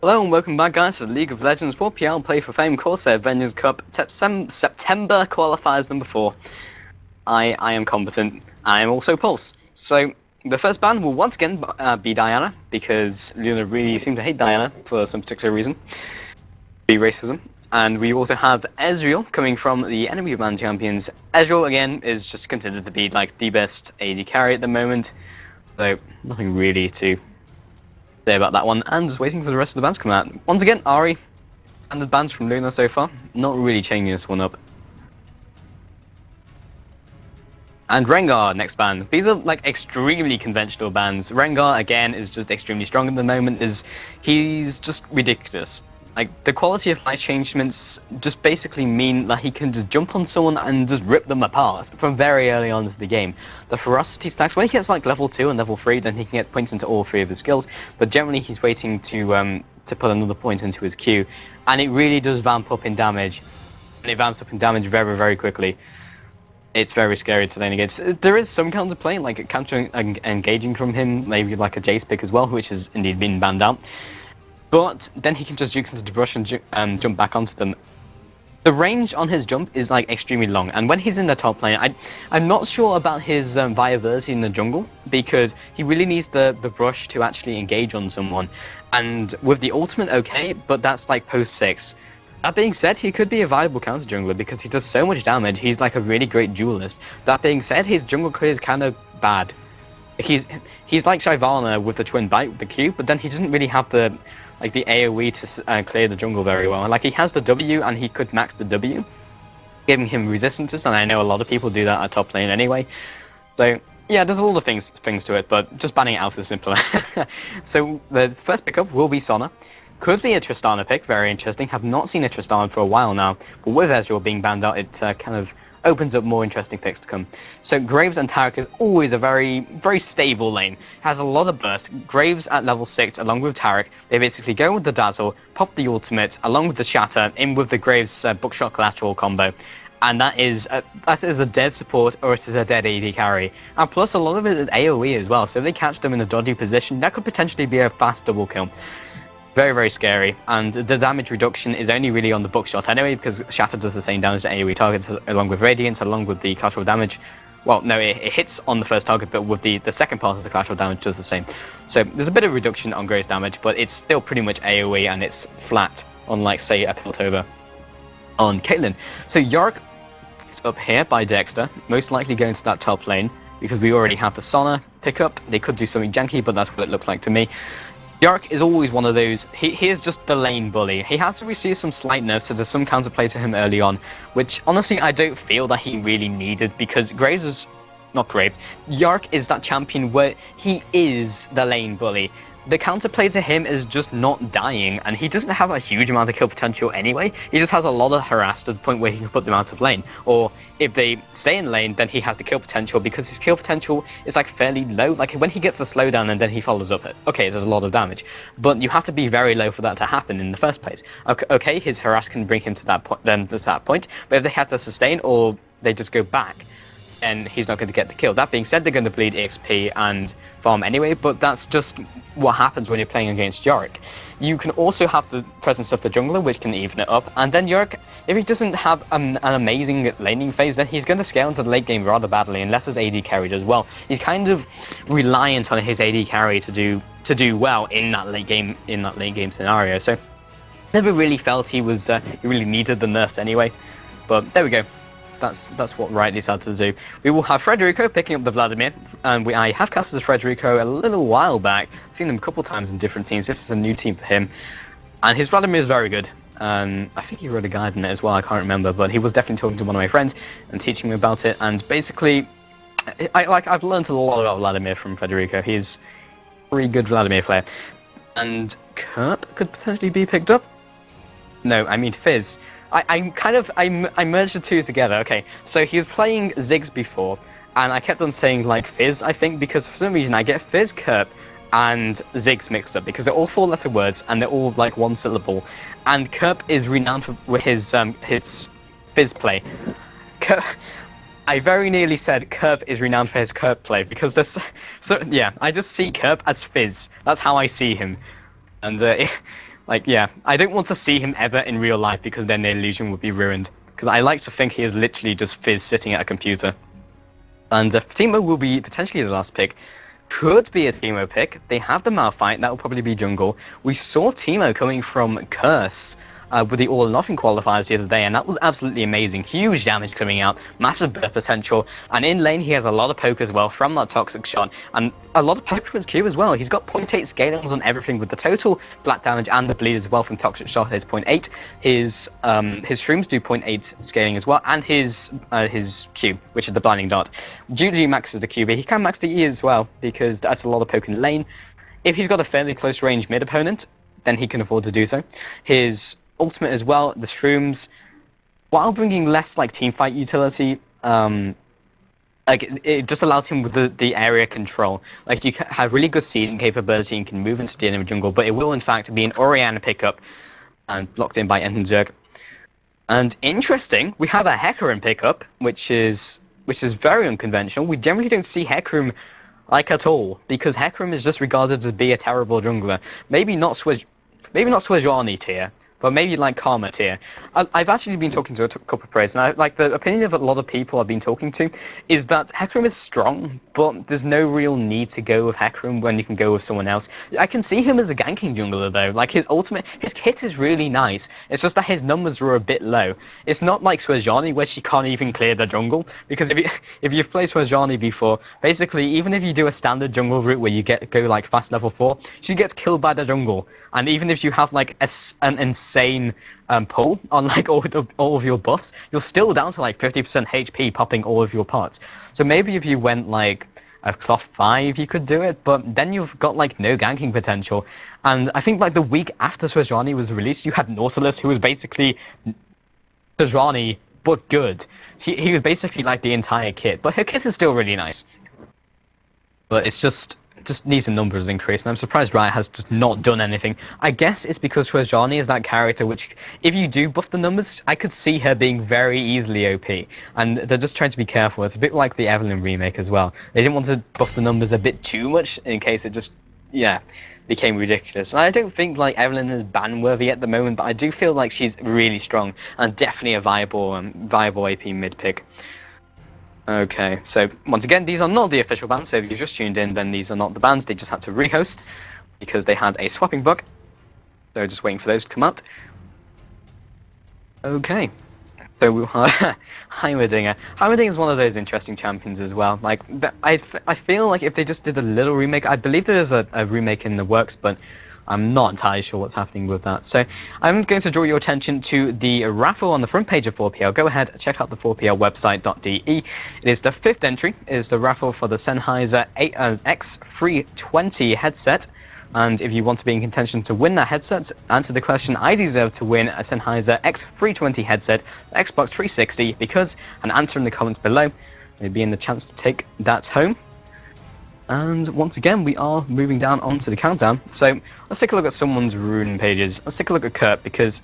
Hello and welcome back, guys, to the League of Legends 4PL Play for Fame Kaostv Vengeance Cup September qualifiers number 4. I am competent. I am also Pulse. So the first ban will once again be Diana, because Luna really seemed to hate Diana for some particular reason. Be racism. And we also have Ezreal coming from the enemy ban champions. Ezreal again is just considered to be like the best AD carry at the moment. So nothing really to say about that one, and just waiting for the rest of the bands to come out. Once again, Ari, standard bands from Luna so far, not really changing this one up. And Rengar, next band. These are like extremely conventional bands. Rengar, again, is just extremely strong at the moment. He's just ridiculous. Like, the quality of life changements just basically mean that he can just jump on someone and just rip them apart from very early on into the game. The ferocity stacks, when he gets like level 2 and level 3, then he can get points into all 3 of his skills, but generally he's waiting to put another point into his Q, and it really does vamp up in damage, and it vamps up in damage very, very quickly. It's very scary to lane against. There is some counterplay, like counter engaging from him, maybe like a Jace pick as well, which has indeed been banned out. But then he can just juke into the brush and jump back onto them. The range on his jump is like extremely long, and when he's in the top lane, I'm not sure about his viability in the jungle, because he really needs the brush to actually engage on someone. And with the ultimate, okay, but that's like post 6. That being said, he could be a viable counter jungler because he does so much damage. He's like a really great duelist. That being said, his jungle clear is kind of bad. He's like Shyvana with the twin bite with the Q, but then he doesn't really have the AoE to clear the jungle very well. Like, he has the W and he could max the W, giving him resistances, and I know a lot of people do that at top lane anyway. So yeah, there's a lot of things to it, but just banning it out is simpler. So the first pickup will be Sona. Could be a Tristana pick, very interesting. Have not seen a Tristana for a while now, but with Ezreal being banned out, it kind of opens up more interesting picks to come. So Graves and Taric is always a very, very stable lane. Has a lot of burst. Graves at level 6 along with Taric, they basically go with the Dazzle, pop the ultimate along with the Shatter, in with the Graves Bookshot collateral combo. And that is a dead support, or it is a dead AD carry. And plus a lot of it is AoE as well, so if they catch them in a dodgy position, that could potentially be a fast double kill. Very, very scary, and the damage reduction is only really on the Bookshot anyway, because Shatter does the same damage to AoE targets along with Radiance, along with the collateral damage. Well, no, it hits on the first target, but with the second part of the collateral damage does the same. So there's a bit of reduction on Graves damage, but it's still pretty much AoE, and it's flat, unlike, say, a Piltover on Caitlyn. So Yorick is up here by Dexter, most likely going to that top lane, because we already have the Sona pickup. They could do something janky, but that's what it looks like to me. Yorick is always one of those, he is just the lane bully. He has to receive some slight nerfs, so there's some counterplay to him early on, which honestly I don't feel that he really needed, because Graves is, not Graves, Yorick is that champion where he is the lane bully. The counterplay to him is just not dying, and he doesn't have a huge amount of kill potential anyway. He just has a lot of harass to the point where he can put them out of lane. Or if they stay in lane, then he has the kill potential, because his kill potential is like fairly low. Like when he gets the slowdown and then he follows up it, okay, there's a lot of damage, but you have to be very low for that to happen in the first place. Okay, his harass can bring him to that point, but if they have to sustain or they just go back, and he's not going to get the kill. That being said, they're going to bleed XP and farm anyway, but that's just what happens when you're playing against Yorick. You can also have the presence of the jungler, which can even it up, and then Yorick, if he doesn't have an amazing laning phase, then he's going to scale into the late game rather badly, unless his AD carry does well. He's kind of reliant on his AD carry to do well in that late game scenario. So never really felt he really needed the nerfs anyway. But there we go. That's what Riot decided to do. We will have Frederico picking up the Vladimir, and I have casted Frederico a little while back. I've seen him a couple times in different teams. This is a new team for him, and his Vladimir is very good. I think he wrote a guide on it as well, I can't remember, but he was definitely talking to one of my friends and teaching me about it, and basically, I've learned a lot about Vladimir from Frederico. He's a pretty good Vladimir player. And Kurt could potentially be picked up? No, I mean Fizz. I merged the two together. Okay, so he was playing Ziggs before, and I kept on saying like Fizz, I think, because for some reason I get Fizz, Kerp, and Ziggs mixed up, because they're all 4-letter words and they're all like one syllable. And Kerp is renowned for his Fizz play. I very nearly said Kerp is renowned for his Kerp play, because there's yeah, I just see Kerp as Fizz. That's how I see him, and Like, yeah, I don't want to see him ever in real life because then the illusion would be ruined. Because I like to think he is literally just Fizz sitting at a computer. And Timo will be potentially the last pick. Could be a Timo pick. They have the Malphite, that will probably be jungle. We saw Timo coming from Curse with the All or Nothing qualifiers the other day, and that was absolutely amazing. Huge damage coming out, massive burst potential, and in lane he has a lot of poke as well from that Toxic Shot, and a lot of poke from his Q as well. He's got 0.8 scalings on everything with the total flat damage and the bleed as well from Toxic Shot is 0.8. His shrooms do 0.8 scaling as well, and his Q, which is the Blinding Dart. Usually maxes the Q, but he can max the E as well, because that's a lot of poke in lane. If he's got a fairly close range mid opponent, then he can afford to do so. His ultimate as well, the shrooms, while bringing less like teamfight utility, like it just allows him with the area control. Like you have really good season capability and can move into the enemy jungle, but it will in fact be an Orianna pickup and blocked in by Entenzerg. And interesting, we have a Hecarim pickup, which is very unconventional. We generally don't see Hecarim like at all, because Hecarim is just regarded as be a terrible jungler. Maybe not Swajani tier, but maybe like Karma tier. I've actually been talking to a couple of players, and like the opinion of a lot of people I've been talking to is that Hecarim is strong, but there's no real need to go with Hecarim when you can go with someone else. I can see him as a ganking jungler though. Like his hit is really nice. It's just that his numbers are a bit low. It's not like Swajani where she can't even clear the jungle, because if you've played Swajani before, basically even if you do a standard jungle route where you go like fast level 4, she gets killed by the jungle. And even if you have like an insane pull on like all of your buffs, you're still down to like 50% HP popping all of your parts. So maybe if you went like a cloth 5, you could do it, but then you've got like no ganking potential. And I think like the week after Swajani was released, you had Nautilus, who was basically Swajani but good. He was basically like the entire kit, but her kit is still really nice. But it's just needs the numbers increase, and I'm surprised Riot has just not done anything. I guess it's because Swajani is that character which, if you do buff the numbers, I could see her being very easily OP, and they're just trying to be careful. It's a bit like the Evelynn remake as well. They didn't want to buff the numbers a bit too much in case it just, yeah, became ridiculous. And I don't think like Evelynn is ban-worthy at the moment, but I do feel like she's really strong and definitely a viable AP mid pick. Okay, so once again, these are not the official bans, so if you've just tuned in, then these are not the bans, they just had to rehost because they had a swapping bug. So just waiting for those to come out. Okay, so we'll have Heimerdinger. Heimerdinger is one of those interesting champions as well. Like, I feel like if they just did a little remake, I believe there's a remake in the works, but I'm not entirely sure what's happening with that. So I'm going to draw your attention to the raffle on the front page of 4PL. Go ahead, check out the 4PL website.de. It is the 5th entry. It is the raffle for the Sennheiser X320 headset. And if you want to be in contention to win that headset, answer the question, I deserve to win a Sennheiser X320 headset, Xbox 360, because, and answer in the comments below, maybe in the chance to take that home. And once again, we are moving down onto the countdown. So let's take a look at someone's rune pages. Let's take a look at Kurt, because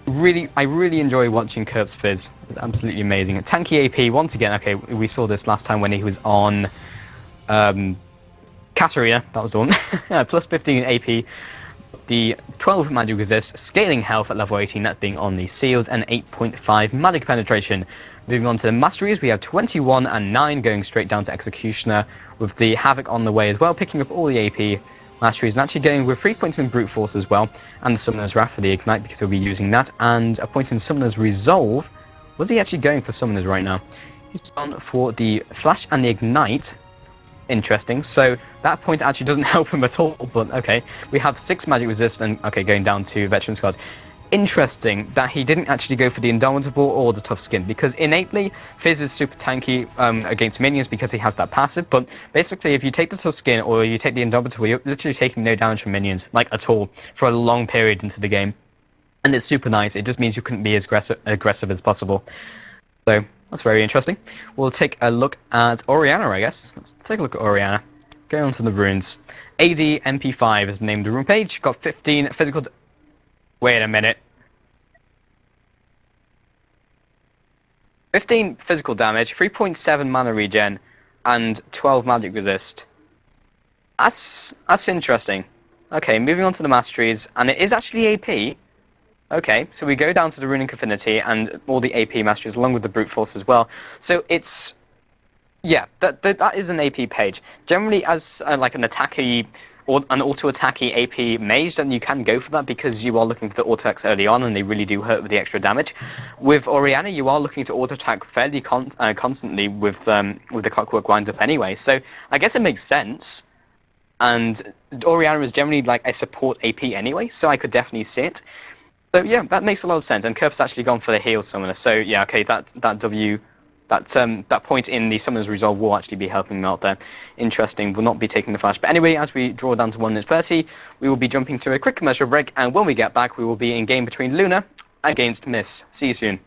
I really enjoy watching Kurt's Fizz. It's absolutely amazing. Tanky AP, once again, okay, we saw this last time when he was on Katarina, that was the one. Plus 15 AP, the 12 magic resist, scaling health at level 18, that being on the seals, and 8.5 magic penetration. Moving on to the masteries, we have 21 and 9 going straight down to Executioner, with the Havoc on the way as well, picking up all the AP masteries, and actually going with 3 points in Brute Force as well, and the Summoner's Wrath for the Ignite, because he'll be using that, and a point in Summoner's Resolve. Was he actually going for Summoners right now? He's gone for the Flash and the Ignite. Interesting, so that point actually doesn't help him at all, but okay. We have 6 magic resist, and okay, going down to Veteran's cards. Interesting that he didn't actually go for the Indomitable or the Tough Skin, because innately Fizz is super tanky against minions because he has that passive, but basically if you take the Tough Skin or you take the Indomitable, you're literally taking no damage from minions, like at all, for a long period into the game. And it's super nice, it just means you couldn't be as aggressive as possible. So that's very interesting. We'll take a look at Orianna, I guess. Let's take a look at Orianna. Going on to the runes. AD MP5 is named the rune page, got 15 physical... Wait a minute. 15 physical damage, 3.7 mana regen, and 12 magic resist. That's interesting. Okay, moving on to the masteries, and it is actually AP. Okay, so we go down to the Runic Affinity and all the AP masteries along with the Brute Force as well. So it's, yeah, that is an AP page. Generally, as like an attacky or an auto-attacky AP mage, then you can go for that because you are looking for the auto-attacks early on and they really do hurt with the extra damage. With Orianna, you are looking to auto-attack fairly constantly with the Clockwork wind-up anyway, so I guess it makes sense. And Orianna is generally like a support AP anyway, so I could definitely see it. So yeah, that makes a lot of sense. And Kerp's actually gone for the heal summoner. So yeah, okay, that point in the summoner's resolve will actually be helping him out there. Interesting. Will not be taking the flash. But anyway, as we draw down to 1 minute 30, we will be jumping to a quick commercial break. And when we get back, we will be in game between Luna against Miss. See you soon.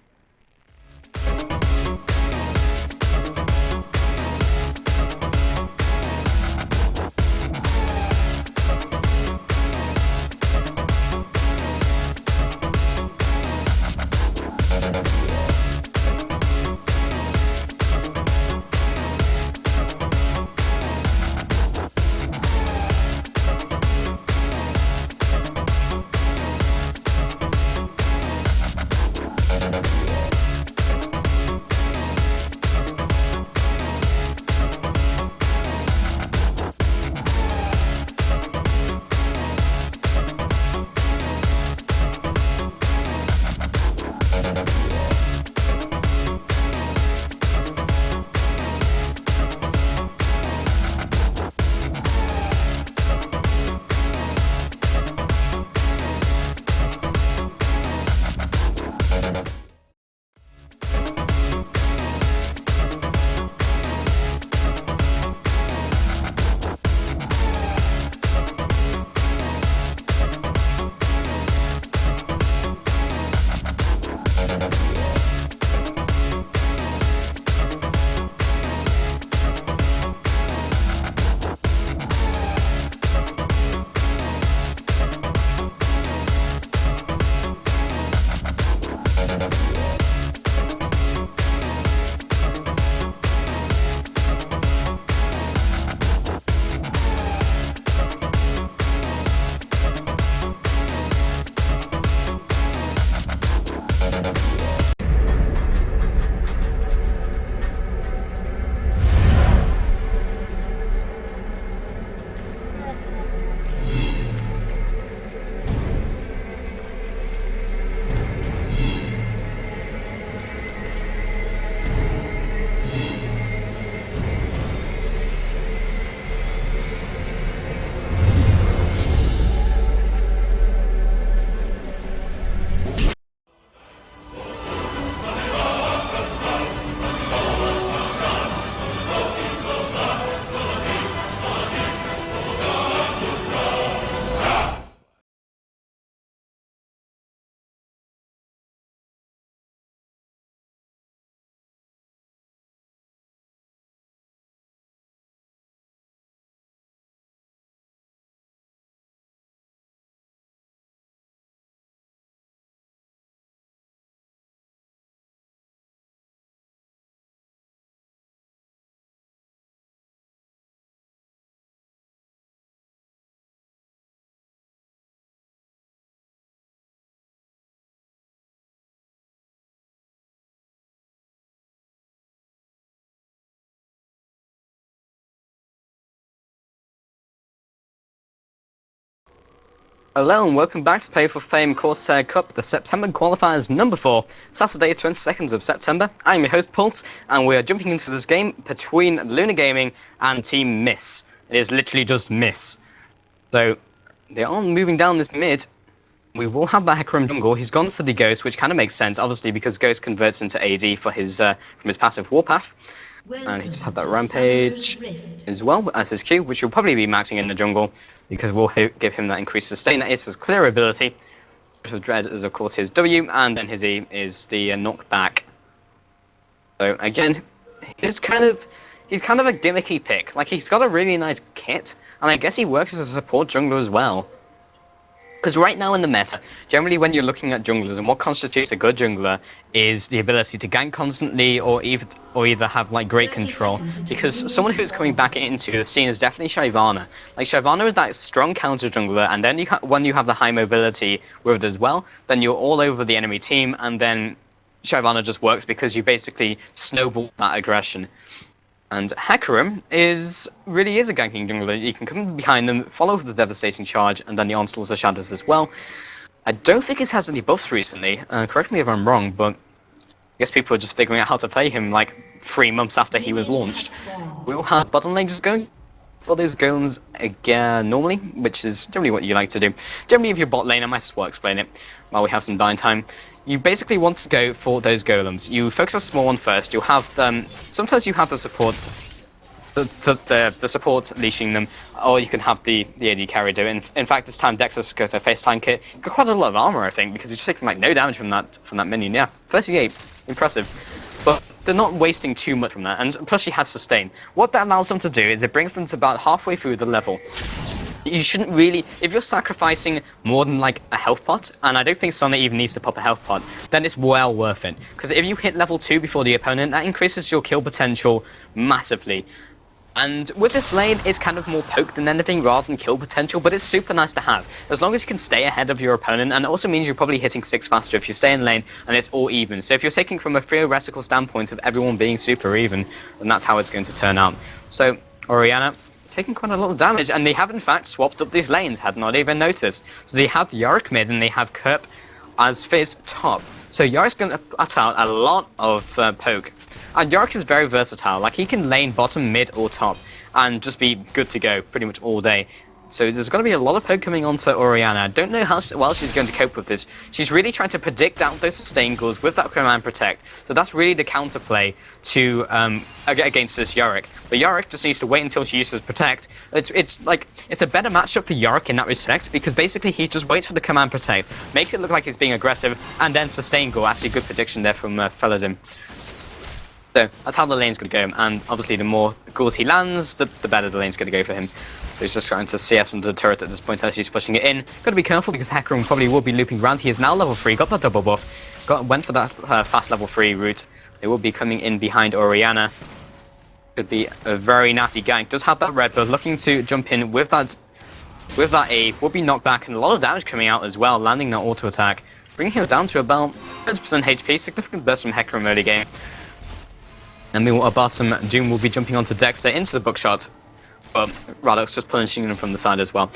Hello and welcome back to Play for Fame Corsair Cup, the September qualifiers number 4, Saturday 22nd of September. I'm your host Pulse, and we are jumping into this game between Luna Gaming and Team Miss. It is literally just Miss. So, they are moving down this mid. We will have that Hecarim jungle. He's gone for the Ghost, which kind of makes sense, obviously, because Ghost converts into AD for his from his passive Warpath. And he just had that Rampage as well as his Q, which will probably be maxing in the jungle, because we'll give him that increased sustain. That is his clear ability. Which of Dread is, of course, his W, and then his E is the knockback. So, again, he's kind of a gimmicky pick. Like, he's got a really nice kit, and I guess he works as a support jungler as well. Because right now in the meta, generally when you're looking at junglers and what constitutes a good jungler is the ability to gank constantly or either have like great control. Because someone who's coming back into the scene is definitely Shyvana. Like Shyvana is that strong counter jungler, and then when you have the high mobility with it as well, then you're all over the enemy team, and then Shyvana just works because you basically snowball that aggression. And Hecarim really is a ganking jungler. You can come behind them, follow the devastating charge, and then the onslaughts of shadows as well. I don't think he's had any buffs recently. Correct me if I'm wrong, but I guess people are just figuring out how to play him like 3 months after he was launched. We'll have bottom lane just going for those golems again normally, which is generally what you like to do. Generally, if you're bot lane, I might as well explain it while we have some downtime. You basically want to go for those golems. You focus on a small one first. You'll have sometimes you have the support, the support leashing them, or you can have the AD carry do it. In fact, this time Dexter's goes to a FaceTime kit. You've got quite a lot of armor, I think, because you're just taking like no damage from that minion. Yeah, 38, impressive. But they're not wasting too much from that, and plus she has sustain. What that allows them to do is it brings them to about halfway through the level. You shouldn't really, if you're sacrificing more than like a health pot, and I don't think Sona even needs to pop a health pot, then it's well worth it. Because if you hit level 2 before the opponent, that increases your kill potential massively. And with this lane, it's kind of more poke than anything rather than kill potential, but it's super nice to have. As long as you can stay ahead of your opponent, and it also means you're probably hitting 6 faster if you stay in lane and it's all even. So if you're taking from a theoretical standpoint of everyone being super even, then that's how it's going to turn out. So, Orianna, taking quite a lot of damage, and they have in fact swapped up these lanes, had not even noticed. So they have Yorick mid and they have Kerp as Fizz top. So Yorick's going to put out a lot of poke. And Yorick is very versatile, like he can lane bottom, mid or top and just be good to go pretty much all day. So there's going to be a lot of poke coming onto Orianna. I don't know how well she's going to cope with this. She's really trying to predict out those sustain goals with that command protect. So that's really the counterplay to against this Yorick. But Yorick just needs to wait until she uses protect. It's a better matchup for Yorick in that respect, because basically he just waits for the command protect, makes it look like he's being aggressive, and then sustain goal. Actually, good prediction there from Felladin. So that's how the lane's going to go, and obviously the more goals he lands, the better the lane's going to go for him. So he's just trying to CS under the turret at this point as he's pushing it in. Got to be careful because Hecarim probably will be looping around. He is now level 3, got that double buff, went for that fast level 3 route. They will be coming in behind Orianna. Could be a very nasty gank. Does have that red, but looking to jump in with that A, will be knocked back, and a lot of damage coming out as well, landing that auto attack, bringing him down to about 30% HP. Significant burst from Hecarim early game. And meanwhile, bottom, Doom will be jumping onto Dexter into the bookshot, but Radok's just punishing him from the side as well.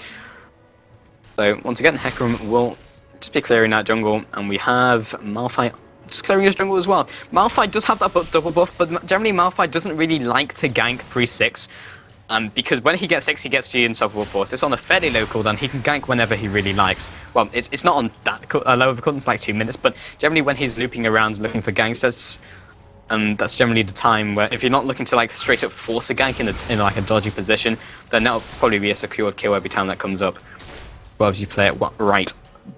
So once again, Hecarim will just be clearing that jungle, and we have Malphite just clearing his jungle as well. Malphite does have that double buff, but generally Malphite doesn't really like to gank pre-6, because when he gets 6, he gets G Unstoppable Force. It's on a fairly low cooldown. He can gank whenever he really likes. Well, it's not on that low of a cooldown, it's like 2 minutes, but generally when he's looping around looking for ganks, that's generally the time where if you're not looking to like straight up force a gank in like a dodgy position, then that'll probably be a secured kill every time that comes up. Well, if you play it right.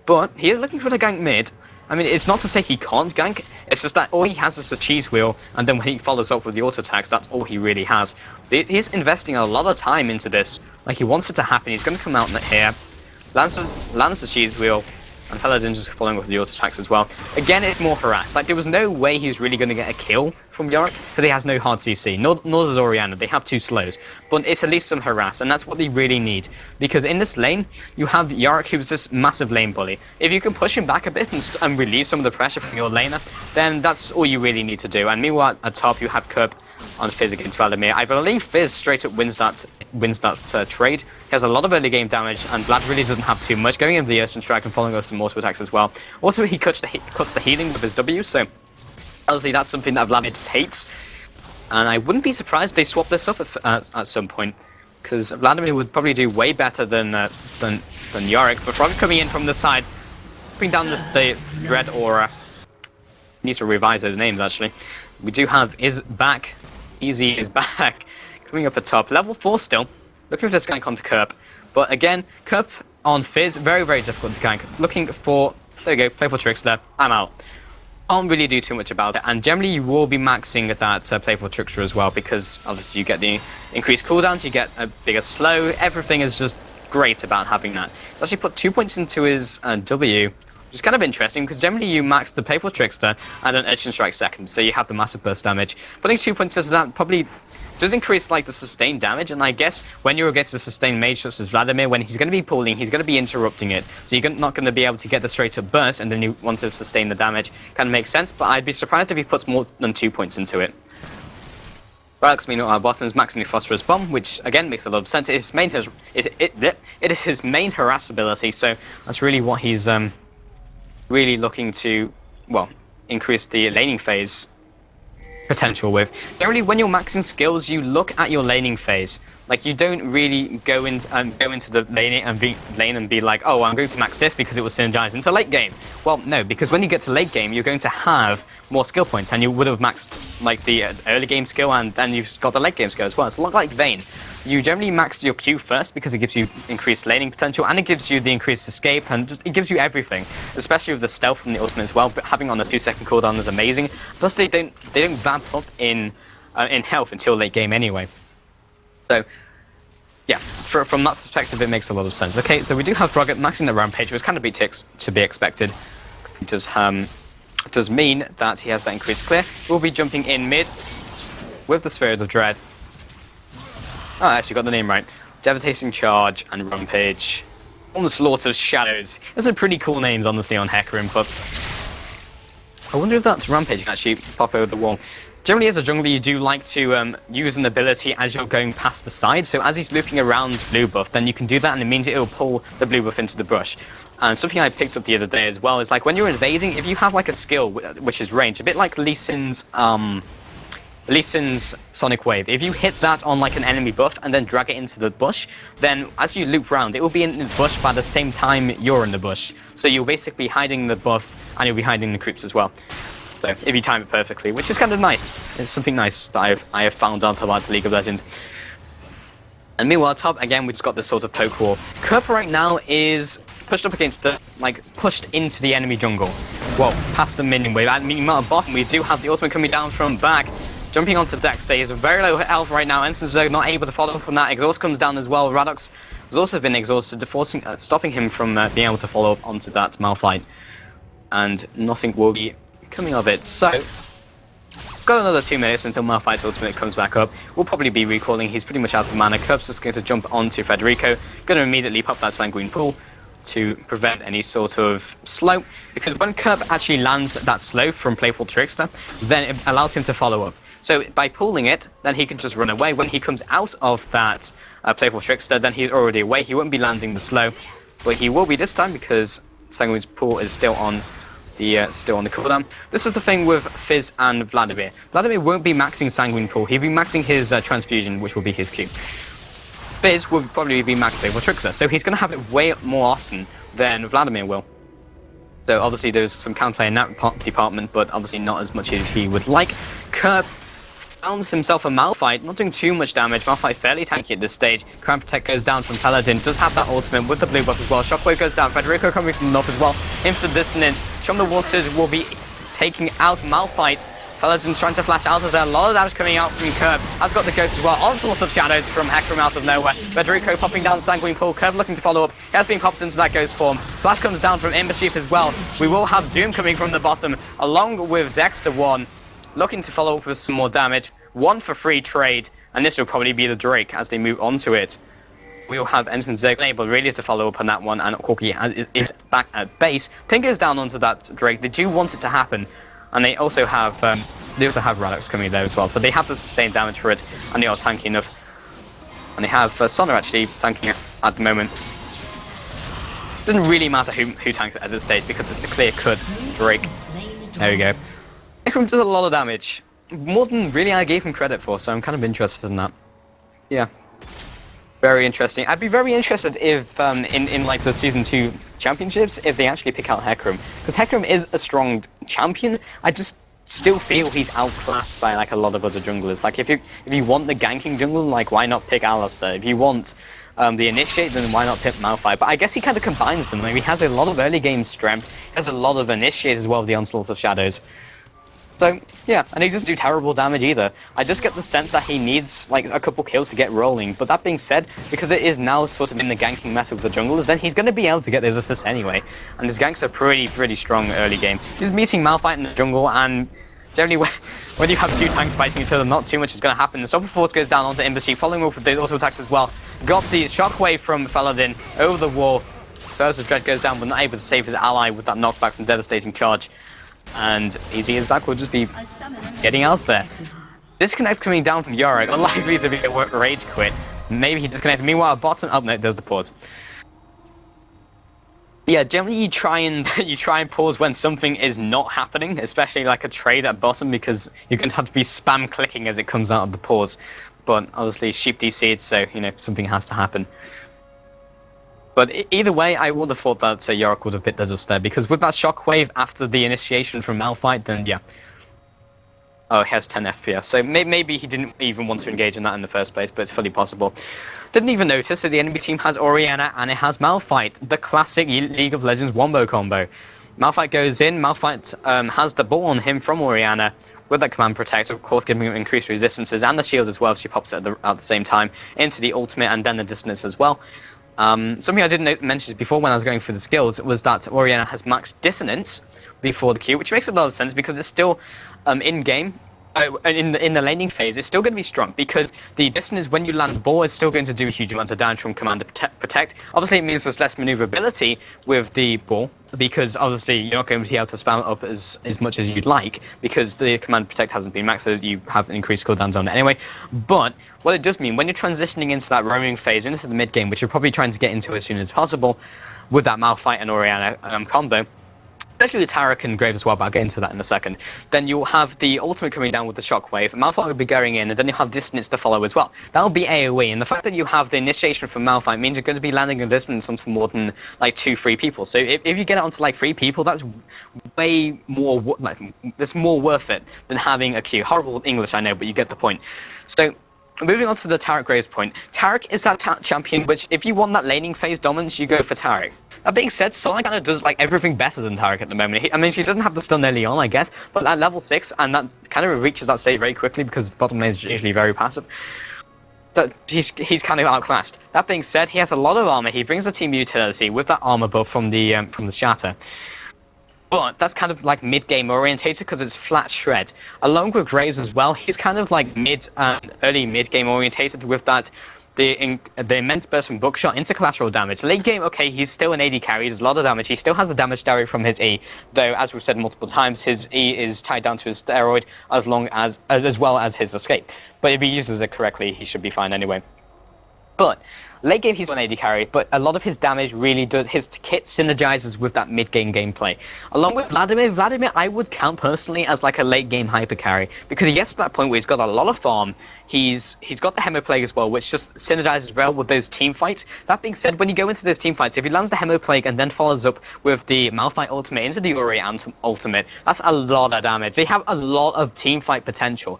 But he is looking for the gank mid. I mean, it's not to say he can't gank, it's just that all he has is a cheese wheel, and then when he follows up with the auto attacks, that's all he really has. He's investing a lot of time into this. Like, he wants it to happen. He's going to come out here, lands the cheese wheel, and Felladin just following with the auto attacks as well. Again, it's more harassed. Like, there was no way he was really going to get a kill from Yorick, because he has no hard CC. Nor does Orianna. They have 2 slows. But it's at least some harass, and that's what they really need. Because in this lane, you have Yorick, who's this massive lane bully. If you can push him back a bit and relieve some of the pressure from your laner, then that's all you really need to do. And meanwhile, at top, you have Kerp on Fizz against Vladimir. I believe Fizz straight up wins that trade. He has a lot of early game damage, and Vlad really doesn't have too much. Going into the Earthstone Strike and following up some auto attacks as well. Also, he cuts the healing with his W, so obviously that's something that Vladimir just hates. And I wouldn't be surprised they swap this up at some point, because Vladimir would probably do way better than Yorick. But Frog coming in from the side, bring down the Dread Aura. He needs to revise those names, actually. We do have Is back. Easy is back. Coming up at top. Level 4 still. Looking for this gank onto Kerp. But again, Kerp on Fizz, very, very difficult to gank. Looking for, there we go, Playful Trickster. I'm out. Can't really do too much about it. And generally you will be maxing that Playful Trickster as well, because obviously you get the increased cooldowns, you get a bigger slow. Everything is just great about having that. He's actually put 2 points into his W, which is kind of interesting, because generally you max the Playful Trickster and an Urchin Strike second, so you have the massive burst damage. Putting 2 points into that probably does increase like the sustained damage, and I guess when you're against a sustained mage such as Vladimir, when he's going to be pulling, he's going to be interrupting it, so you're not going to be able to get the straight up burst, and then you want to sustain the damage. Kind of makes sense, but I'd be surprised if he puts more than 2 points into it. Radux, meanwhile, our bottom is maxing the Phosphorus Bomb, which again makes a lot of sense. It is his main harass ability, so that's really what he's really looking to, well, increase the laning phase potential with. Generally, when you're maxing skills, you look at your laning phase. Like, you don't really go into the lane and be like, oh, I'm going to max this because it will synergize into late game. Well, no, because when you get to late game, you're going to have more skill points, and you would have maxed like the early game skill, and then you've got the late game skill as well. It's a lot like Vayne. You generally max your Q first because it gives you increased laning potential, and it gives you the increased escape, and just, it gives you everything, especially with the stealth from the ultimate as well. But having on a 2-second cooldown is amazing. Plus, they don't vamp up in health until late game anyway. So, yeah, from that perspective, it makes a lot of sense. Okay, so we do have Drogget maxing the Rampage, which kind of to be expected. It does mean that he has that increased clear. We'll be jumping in mid with the Spirit of Dread. Oh, I actually got the name right. Devastating Charge and Rampage. Onslaught of Shadows. Those are pretty cool names, honestly, on Hecarim, but I wonder if that Rampage can actually pop over the wall. Generally, as a jungler, you do like to use an ability as you're going past the side. So as he's looping around blue buff, then you can do that, and it means it will pull the blue buff into the bush. And something I picked up the other day as well is, like, when you're invading, if you have like a skill which is range, a bit like Lee Sin's Sonic Wave. If you hit that on like an enemy buff and then drag it into the bush, then as you loop round, it will be in the bush by the same time you're in the bush. So you'll basically be hiding the buff, and you'll be hiding the creeps as well. So if you time it perfectly, which is kind of nice. It's something nice that I have found out about League of Legends. And meanwhile, top again, we just got this sort of poke war. Kerp right now is pushed up against the, pushed into the enemy jungle. Well, past the minion wave. And meanwhile, bottom, we do have the ultimate coming down from back. Jumping onto Dexter, he's very low health right now. Ensign Zerg not able to follow up on that. Exhaust comes down as well. Radux has also been exhausted, stopping him from being able to follow up onto that Malphite. And nothing will be coming of it. So, got another 2 minutes until Malphite's ultimate comes back up. We'll probably be recalling. He's pretty much out of mana. Kerp's just going to jump onto Federico. Going to immediately pop that Sanguine Pool to prevent any sort of slow. Because when Kerp actually lands that slow from Playful Trickster, then it allows him to follow up. So by pulling it, then he can just run away. When he comes out of that Playful Trickster, then he's already away. He won't be landing the slow. But he will be this time because Sanguine's Pool is still on the cooldown. This is the thing with Fizz and Vladimir. Vladimir won't be maxing Sanguine Pool. He'll be maxing his Transfusion, which will be his Q. Fizz will probably be maxed Playful Trickster, so he's going to have it way more often than Vladimir will. So obviously there's some counterplay in that department, but obviously not as much as he would like. Kerp found himself a Malphite, not doing too much damage. Malphite fairly tanky at this stage. Crown Protect goes down from Paladin, does have that ultimate with the blue buff as well. Shockwave goes down, Federico coming from the north as well. Into the dissonance, From the Waters will be taking out Malphite. Paladin's trying to flash out of there, a lot of damage coming out from Kerb. Has got the Ghost as well, onslaught of shadows from Hecarim out of nowhere. Federico popping down Sanguine Pool, Kerb looking to follow up. He has been popped into that Ghost form. Flash comes down from Embersheep as well. We will have Doom coming from the bottom, along with Dexter 1, looking to follow up with some more damage. 1 for free trade, and this will probably be the Drake as they move on to it. We will have Ensign Zerg able really to follow up on that one, and Corky is back at base. Ping goes down onto that Drake. They do want it to happen, and they also have Radux coming there as well. So they have the sustained damage for it, and they are tanky enough. And they have Sona actually tanking it at the moment. Doesn't really matter who tanks it at this stage because it's a clear-cut Drake. There we go. Hecarim does a lot of damage. More than really I gave him credit for, so I'm kind of interested in that. Yeah. Very interesting. I'd be very interested if, in like the Season 2 championships, if they actually pick out Hecarim. Because Hecarim is a strong champion, I just still feel he's outclassed by like a lot of other junglers. Like if you want the ganking jungle, like why not pick Alistar? If you want the initiate, then why not pick Malphite? But I guess he kind of combines them. Like, he has a lot of early game strength, he has a lot of initiate as well with the Onslaught of Shadows. So, yeah, and he doesn't do terrible damage either. I just get the sense that he needs, like, a couple kills to get rolling. But that being said, because it is now sort of in the ganking meta with the junglers, then he's going to be able to get those assists anyway. And his ganks are pretty strong early game. He's meeting Malphite in the jungle, and generally when you have two tanks fighting each other, not too much is going to happen. The Stopper Force goes down onto Embassy, following up with the auto attacks as well. Got the shockwave from Faladin over the wall. Spells' Dread goes down, but not able to save his ally with that knockback from Devastating Charge. And Easy is back, will just be getting out there. Disconnect coming down from Yorick, unlikely to be a rage quit. Maybe he disconnected. Meanwhile, bottom up, no, there's the pause. Yeah, generally you try and pause when something is not happening, especially like a trade at bottom, because you're going to have to be spam clicking as it comes out of the pause. But obviously, Sheep DC'd, so you know something has to happen. But either way, I would have thought that Yorick would have bit the dust there, because with that shockwave after the initiation from Malphite, then yeah. Oh, he has 10 FPS, so maybe he didn't even want to engage in that in the first place, but it's fully possible. Didn't even notice that the enemy team has Orianna and it has Malphite, the classic League of Legends wombo combo. Malphite goes in, Malphite has the ball on him from Orianna, with that command protect, of course giving him increased resistances, and the shield as well, she pops it at the same time, into the ultimate and then the dissonance as well. Something I didn't mention before when I was going through the skills was that Orianna has max dissonance before the Q, which makes a lot of sense because it's still in-game, in the laning phase, it's still going to be strong because the dissonance when you land the ball is still going to do a huge amount of damage from command to protect. Obviously, it means there's less maneuverability with the ball because obviously you're not going to be able to spam it up as much as you'd like because the command protect hasn't been maxed, so you have an increased cooldown zone anyway. But what it does mean when you're transitioning into that roaming phase, into the mid game, which you're probably trying to get into as soon as possible, with that Malphite and Orianna combo. Especially with Taric and Grave as well, but I'll get into that in a second. Then you'll have the ultimate coming down with the shockwave, Malphite will be going in, and then you'll have dissonance to follow as well. That'll be AoE, and the fact that you have the initiation from Malphite means you're going to be landing a dissonance onto more than like 2-3 people. So if you get it onto like 3 people, that's way more, that's more worth it than having a Q. Horrible English, I know, but you get the point. So moving on to the Taric Graves point, Taric is that champion which, if you want that laning phase dominance, you go for Taric. That being said, Sona kind of does like everything better than Taric at the moment. I mean, she doesn't have the stun early on, I guess, but at level 6, and that kind of reaches that stage very quickly because bottom lane is usually very passive. That he's kind of outclassed. That being said, he has a lot of armor. He brings the team utility with that armor buff from the shatter. But that's kind of like mid-game orientated because it's flat shred. Along with Graves as well, he's kind of like early mid-game orientated with that the immense burst from Bookshot into collateral damage. Late game, okay, he's still an AD carry, he does a lot of damage, he still has the damage direct from his E, though as we've said multiple times, his E is tied down to his steroid as well as his escape. But if he uses it correctly, he should be fine anyway. But late game he's an AD carry, but a lot of his damage really does, his kit synergizes with that mid-game gameplay. Along with Vladimir I would count personally as like a late game hyper carry, because he gets to that point where he's got a lot of farm, he's got the Hemoplague as well, which just synergizes well with those team fights. That being said, when you go into those team fights, if he lands the Hemoplague and then follows up with the Malphite ultimate into the Uri ultimate, that's a lot of damage. They have a lot of team fight potential.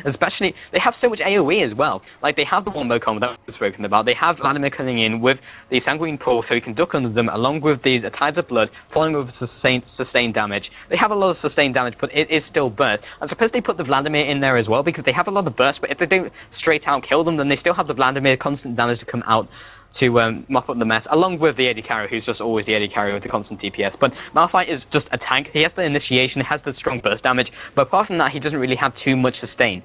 Especially, they have so much AoE as well. Like, they have the wombo combo that we've spoken about. They have Vladimir coming in with the Sanguine Pool so he can duck under them, along with these Tides of Blood, following with sustained damage. They have a lot of sustained damage, but it is still burst. I suppose they put the Vladimir in there as well, because they have a lot of burst, but if they don't straight out kill them, then they still have the Vladimir constant damage to come out to mop up the mess, along with the AD carry, who's just always the AD carry with the constant DPS. But Malphite is just a tank. He has the initiation, he has the strong burst damage, but apart from that, he doesn't really have too much sustain.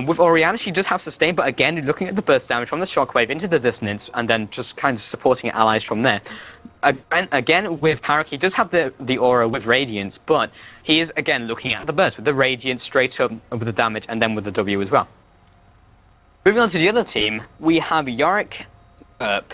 With Orianna, she does have sustain, but again, looking at the burst damage from the shockwave into the dissonance, and then just kind of supporting allies from there. Again, with Taric, he does have the aura with Radiance, but he is, again, looking at the burst with the Radiance straight up with the damage, and then with the W as well. Moving on to the other team, we have Yorick up.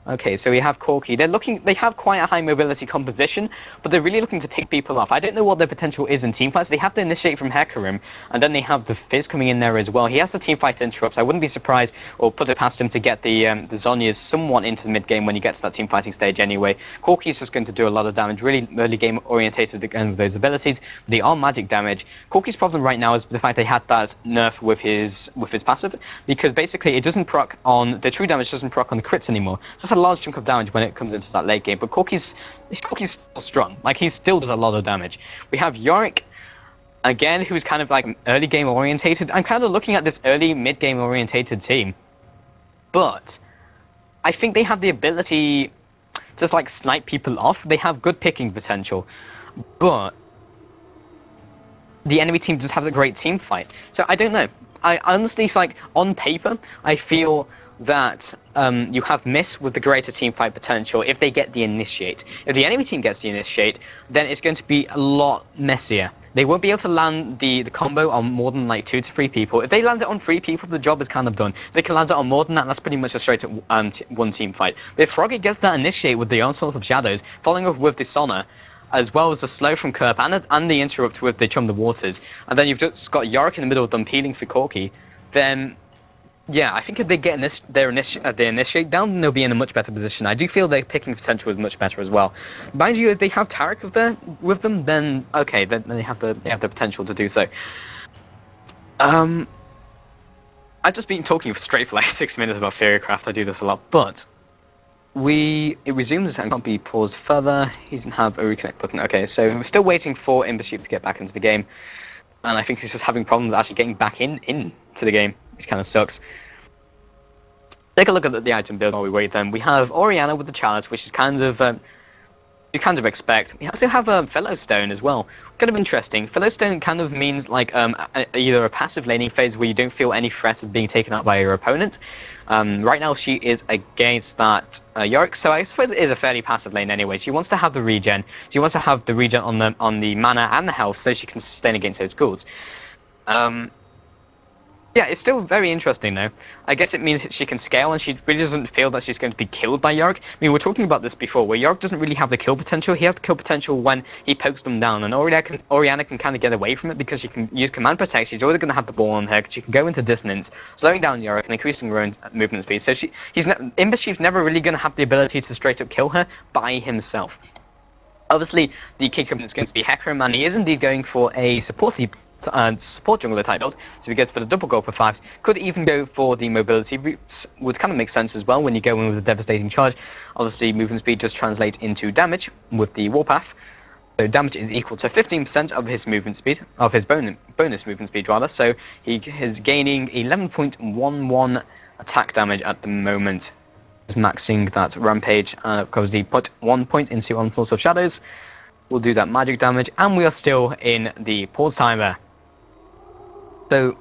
Okay, so we have Corki. They have quite a high mobility composition, but they're really looking to pick people off. I don't know what their potential is in teamfights. They have the initiate from Hecarim, and then they have the Fizz coming in there as well. He has the teamfight interrupts. I wouldn't be surprised or put it past him to get the Zhonya's somewhat into the mid game when you get to that teamfighting stage anyway. Corki's just going to do a lot of damage, really early game orientated again with those abilities. They are magic damage. Corki's problem right now is the fact they had that nerf with his passive, because basically it doesn't proc on the true damage, doesn't proc on the crits anymore. So a large chunk of damage when it comes into that late game, but Corki's still strong. Like, he still does a lot of damage. We have Yorick. again, who's kind of like early game orientated. I'm kind of looking at this early mid game orientated team, but I think they have the ability to just like snipe people off. They have good picking potential, but the enemy team just has a great team fight. So I don't know. I honestly feel like on paper, I feel that you have Miss with the greater team fight potential if they get the initiate. If the enemy team gets the initiate, then it's going to be a lot messier. They won't be able to land the combo on more than like 2 to 3 people. If they land it on 3 people, the job is kind of done. If they can land it on more than that, that's pretty much a straight up one team fight. But if Froggy gets that initiate with the Onslaught of Shadows, following up with Dishonor, as well as the slow from Kerp and the interrupt with the Chum the Waters, and then you've just got Yorick in the middle of them peeling for Corki, then yeah, I think if they get their initiate down, they'll be in a much better position. I do feel their picking potential is much better as well. Mind you, if they have Tarek with them, then okay, then they have the potential to do so. I've just been talking straight for like 6 minutes about Theorycraft. I do this a lot, but it resumes and can't be paused further. He doesn't have a reconnect button. Okay, so we're still waiting for Imbersheep to get back into the game, and I think he's just having problems actually getting back into the game, which kind of sucks. Take a look at the item build while we wait. Then we have Oriana with the Chalice, which is kind of you kind of expect. We also have a Fellowstone as well. Kind of interesting. Fellowstone kind of means like either a passive laning phase where you don't feel any threat of being taken out by your opponent. Right now she is against that Yorick, so I suppose it is a fairly passive lane anyway. She wants to have the regen. She wants to have the regen on the mana and the health so she can sustain against those ghouls. Yeah, it's still very interesting though. I guess it means that she can scale and she really doesn't feel that she's going to be killed by Yorick. I mean, we were talking about this before, where Yorick doesn't really have the kill potential. He has the kill potential when he pokes them down, and Oriana can kind of get away from it because she can use Command Protect. She's already going to have the ball on her because she can go into dissonance, slowing down Yorick and increasing her own movement speed. So Imbersheep's never really going to have the ability to straight up kill her by himself. Obviously, the kicker is going to be Hecarim, and he is indeed going for a support jungler type build, so he goes for the double gold for 5. Could even go for the mobility routes, would kind of make sense as well when you go in with a devastating charge. Obviously movement speed does translate into damage with the warpath, so damage is equal to 15% of his movement speed, of his bonus movement speed rather, so he is gaining 11.11 attack damage at the moment. Just maxing that rampage because he put 1 point into Onslaught of Shadows. We'll do that magic damage, and we are still in the pause timer. So,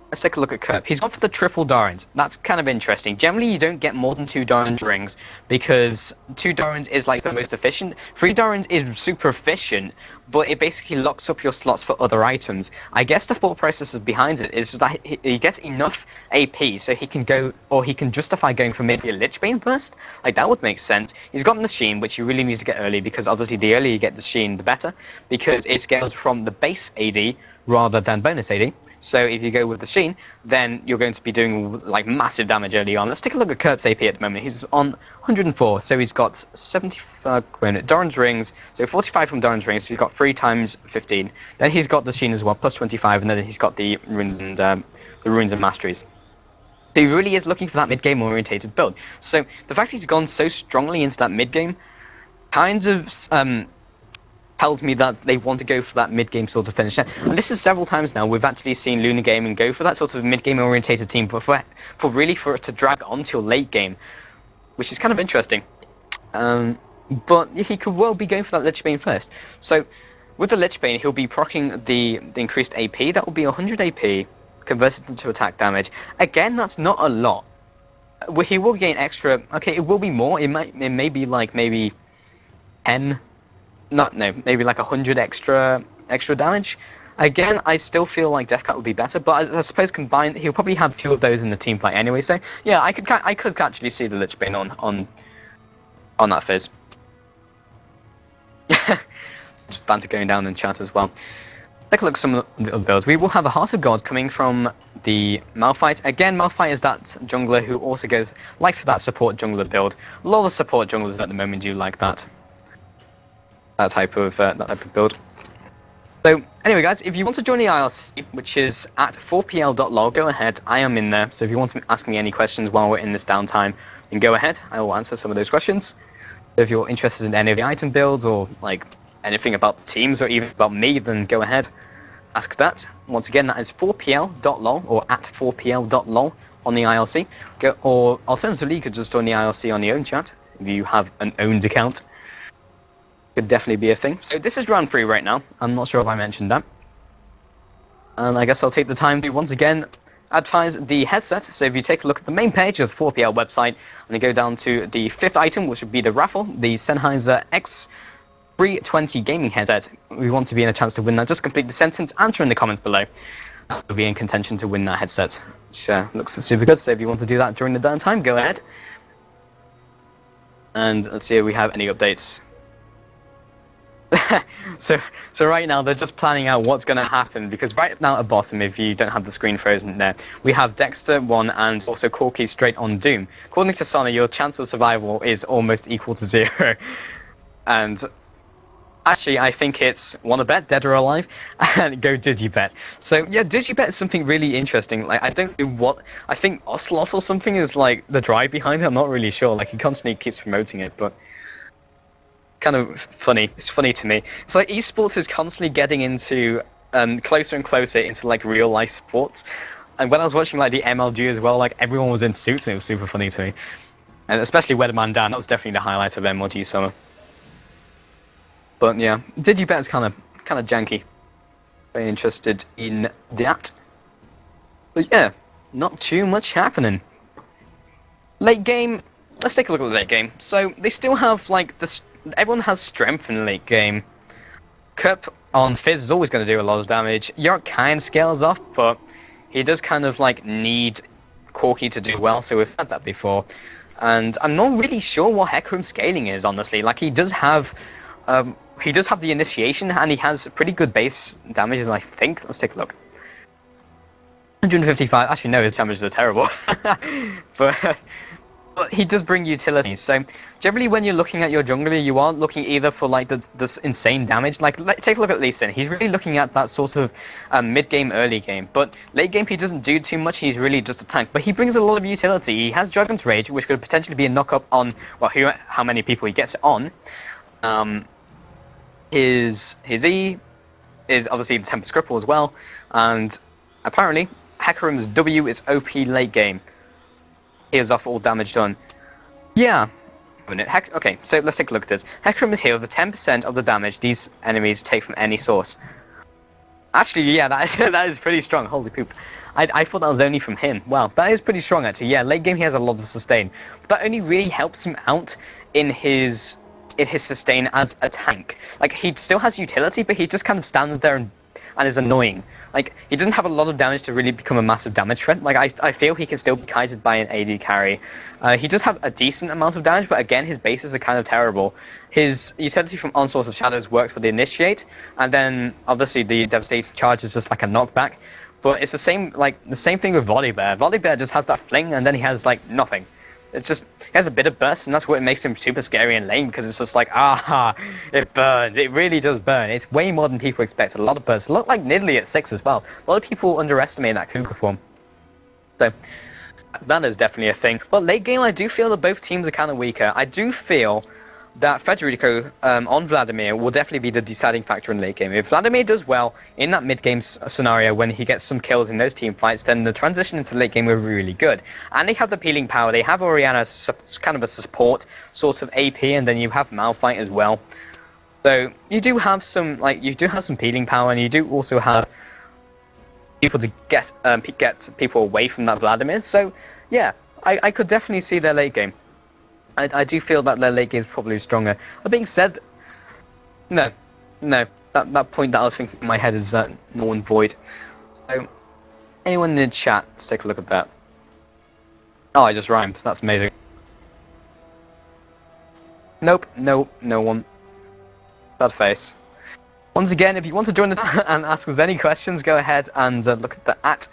let's take a look at Kerp. He's gone for the triple Darins. That's kind of interesting. Generally, you don't get more than 2 Darins rings, because 2 Darins is like the most efficient. 3 Darins is super efficient, but it basically locks up your slots for other items. I guess the thought process behind it is just that he gets enough AP so he can go, or he can justify going for maybe a Lich Bane first. Like, that would make sense. He's got the Sheen, which you really need to get early, because obviously the earlier you get the Sheen, the better, because it scales from the base AD rather than bonus AD. So if you go with the Sheen, then you're going to be doing like massive damage early on. Let's take a look at Kerp's AP at the moment. He's on 104, so he's got 75 Doran's rings, so 45 from Doran's rings. So he's got 3 times 15. Then he's got the Sheen as well, plus 25, and then he's got the runes and masteries. So he really is looking for that mid-game orientated build. So the fact he's gone so strongly into that mid-game kind of tells me that they want to go for that mid-game sort of finish. And this is several times now we've actually seen Luna Gaming go for that sort of mid-game orientated team, but for it to drag on till late game, which is kind of interesting. But he could well be going for that Lich Bane first. So with the Lich Bane, he'll be proccing the increased AP. That will be 100 AP converted into attack damage. Again, that's not a lot. He will gain extra. Okay, it will be more. It may be like maybe 10. Maybe like 100 extra damage. Again, I still feel like Deathcut would be better, but I suppose combined, he'll probably have few of those in the team fight anyway. So yeah, I could actually see the Lich Bane on that fizz. Banter going down in chat as well. Take a look at some of the other builds. We will have a Heart of God coming from the Malphite. Again, Malphite is that jungler who also likes that support jungler build. A lot of support junglers at the moment do like that type of build. So anyway guys, if you want to join the IRC, which is at 4pl.log, go ahead, I am in there, so if you want to ask me any questions while we're in this downtime, then go ahead, I will answer some of those questions. If you're interested in any of the item builds, or like anything about teams, or even about me, then go ahead. ask that. Once again, that is 4pl.lol or at 4pl.lol on the IRC. Or alternatively, you could just join the IRC on your own chat if you have an owned account. Could definitely be a thing. So this is round 3 right now. I'm not sure if I mentioned that. And I guess I'll take the time to once again advertise the headset. So if you take a look at the main page of the 4PL website and you go down to the 5th item, which would be the raffle, the Sennheiser X320 gaming headset, we want to be in a chance to win that. Just complete the sentence, answer in the comments below. We'll be in contention to win that headset, which looks super good. So if you want to do that during the downtime, go ahead. And let's see if we have any updates. so right now they're just planning out what's going to happen, because right now at the bottom, if you don't have the screen frozen there, we have Dexter 1 and also Corky straight on Doom. According to Sana, your chance of survival is almost equal to 0. And actually, I think it's wanna bet, dead or alive, and go digibet. So yeah, digibet is something really interesting. Like, I don't know what, I think Ocelot or something is like the drive behind it. I'm not really sure. Like, he constantly keeps promoting it, but kind of funny. It's funny to me. It's like esports is constantly getting into closer and closer into like real life sports. And when I was watching like the MLG as well, like everyone was in suits and it was super funny to me. And especially Weatherman Dan, that was definitely the highlight of MLG summer. But yeah, digibet is kind of janky. Very interested in that. But yeah, not too much happening. Late game. Let's take a look at the late game. So they still have like this. Everyone has strength in the late game. Kup on Fizz is always going to do a lot of damage. York kind of scales off, but he does kind of like need Corky to do well, so we've had that before. And I'm not really sure what Hecarim's scaling is, honestly. Like, he does have the initiation, and he has pretty good base damages, I think. Let's take a look. 155. Actually, no, his damages are terrible. but he does bring utility. So generally, when you're looking at your jungler, you are looking either for like this insane damage. Like, take a look at Lee Sin. He's really looking at that sort of mid-game, early game. But late game, he doesn't do too much. He's really just a tank. But he brings a lot of utility. He has Dragon's Rage, which could potentially be a knock-up on, well, how many people he gets it on. His E is obviously the Tempest Cripple as well. And apparently, Hecarim's W is OP late game. Heals off all damage done. Yeah. Okay, so let's take a look at this. Hecarim is healed for 10% of the damage these enemies take from any source. Actually, yeah, that is pretty strong. Holy poop. I thought that was only from him. Wow, that is pretty strong, actually. Yeah, late game he has a lot of sustain. But that only really helps him out in his sustain as a tank. Like, he still has utility, but he just kind of stands there and is annoying. Like, he doesn't have a lot of damage to really become a massive damage threat. Like, I feel he can still be kited by an AD carry. He does have a decent amount of damage, but again, his bases are kind of terrible. His utility from Onslaught of Shadows works for the Initiate, and then, obviously, the Devastating Charge is just like a knockback. But it's the same thing with Volibear. Volibear just has that fling, and then he has, like, nothing. It's just, he has a bit of burst, and that's what makes him super scary in lane, because it's just like, it burns. It really does burn. It's way more than people expect. A lot of burst. A lot like Nidalee at 6 as well. A lot of people underestimate that Kuga form. So, that is definitely a thing. But late game, I do feel that both teams are kind of weaker. I do feel that Federico on Vladimir will definitely be the deciding factor in late game. If Vladimir does well in that mid-game scenario when he gets some kills in those team fights, then the transition into late game will be really good. And they have the peeling power. They have Orianna as kind of a support sort of AP, and then you have Malphite as well. So you do have some peeling power, and you do also have people to get people away from that Vladimir. So yeah, I could definitely see their late game. I do feel that their late game is probably stronger. That being said, no, that point that I was thinking in my head is null and void. So, anyone in the chat, let's take a look at that. Oh, I just rhymed. That's amazing. Nope, no one. Bad face. Once again, if you want to join the chat and ask us any questions, go ahead and look at the at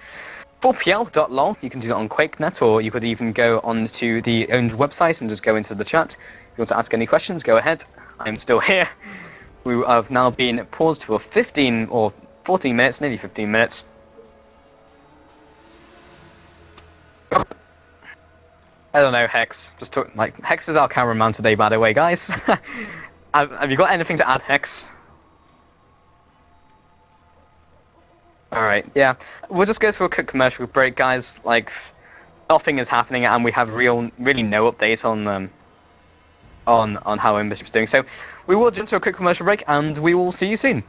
4pl.lol. You can do that on QuakeNet, or you could even go onto the owned website and just go into the chat. If you want to ask any questions, go ahead. I'm still here. We have now been paused for 15 or 14 minutes, nearly 15 minutes. I don't know, Hex. Just talk, like, Hex is our cameraman today, by the way, guys. Have you got anything to add, Hex? Alright, yeah. We'll just go to a quick commercial break, guys. Like, nothing is happening, and we have really no update on how Membership's doing. So, we will jump to a quick commercial break, and we will see you soon.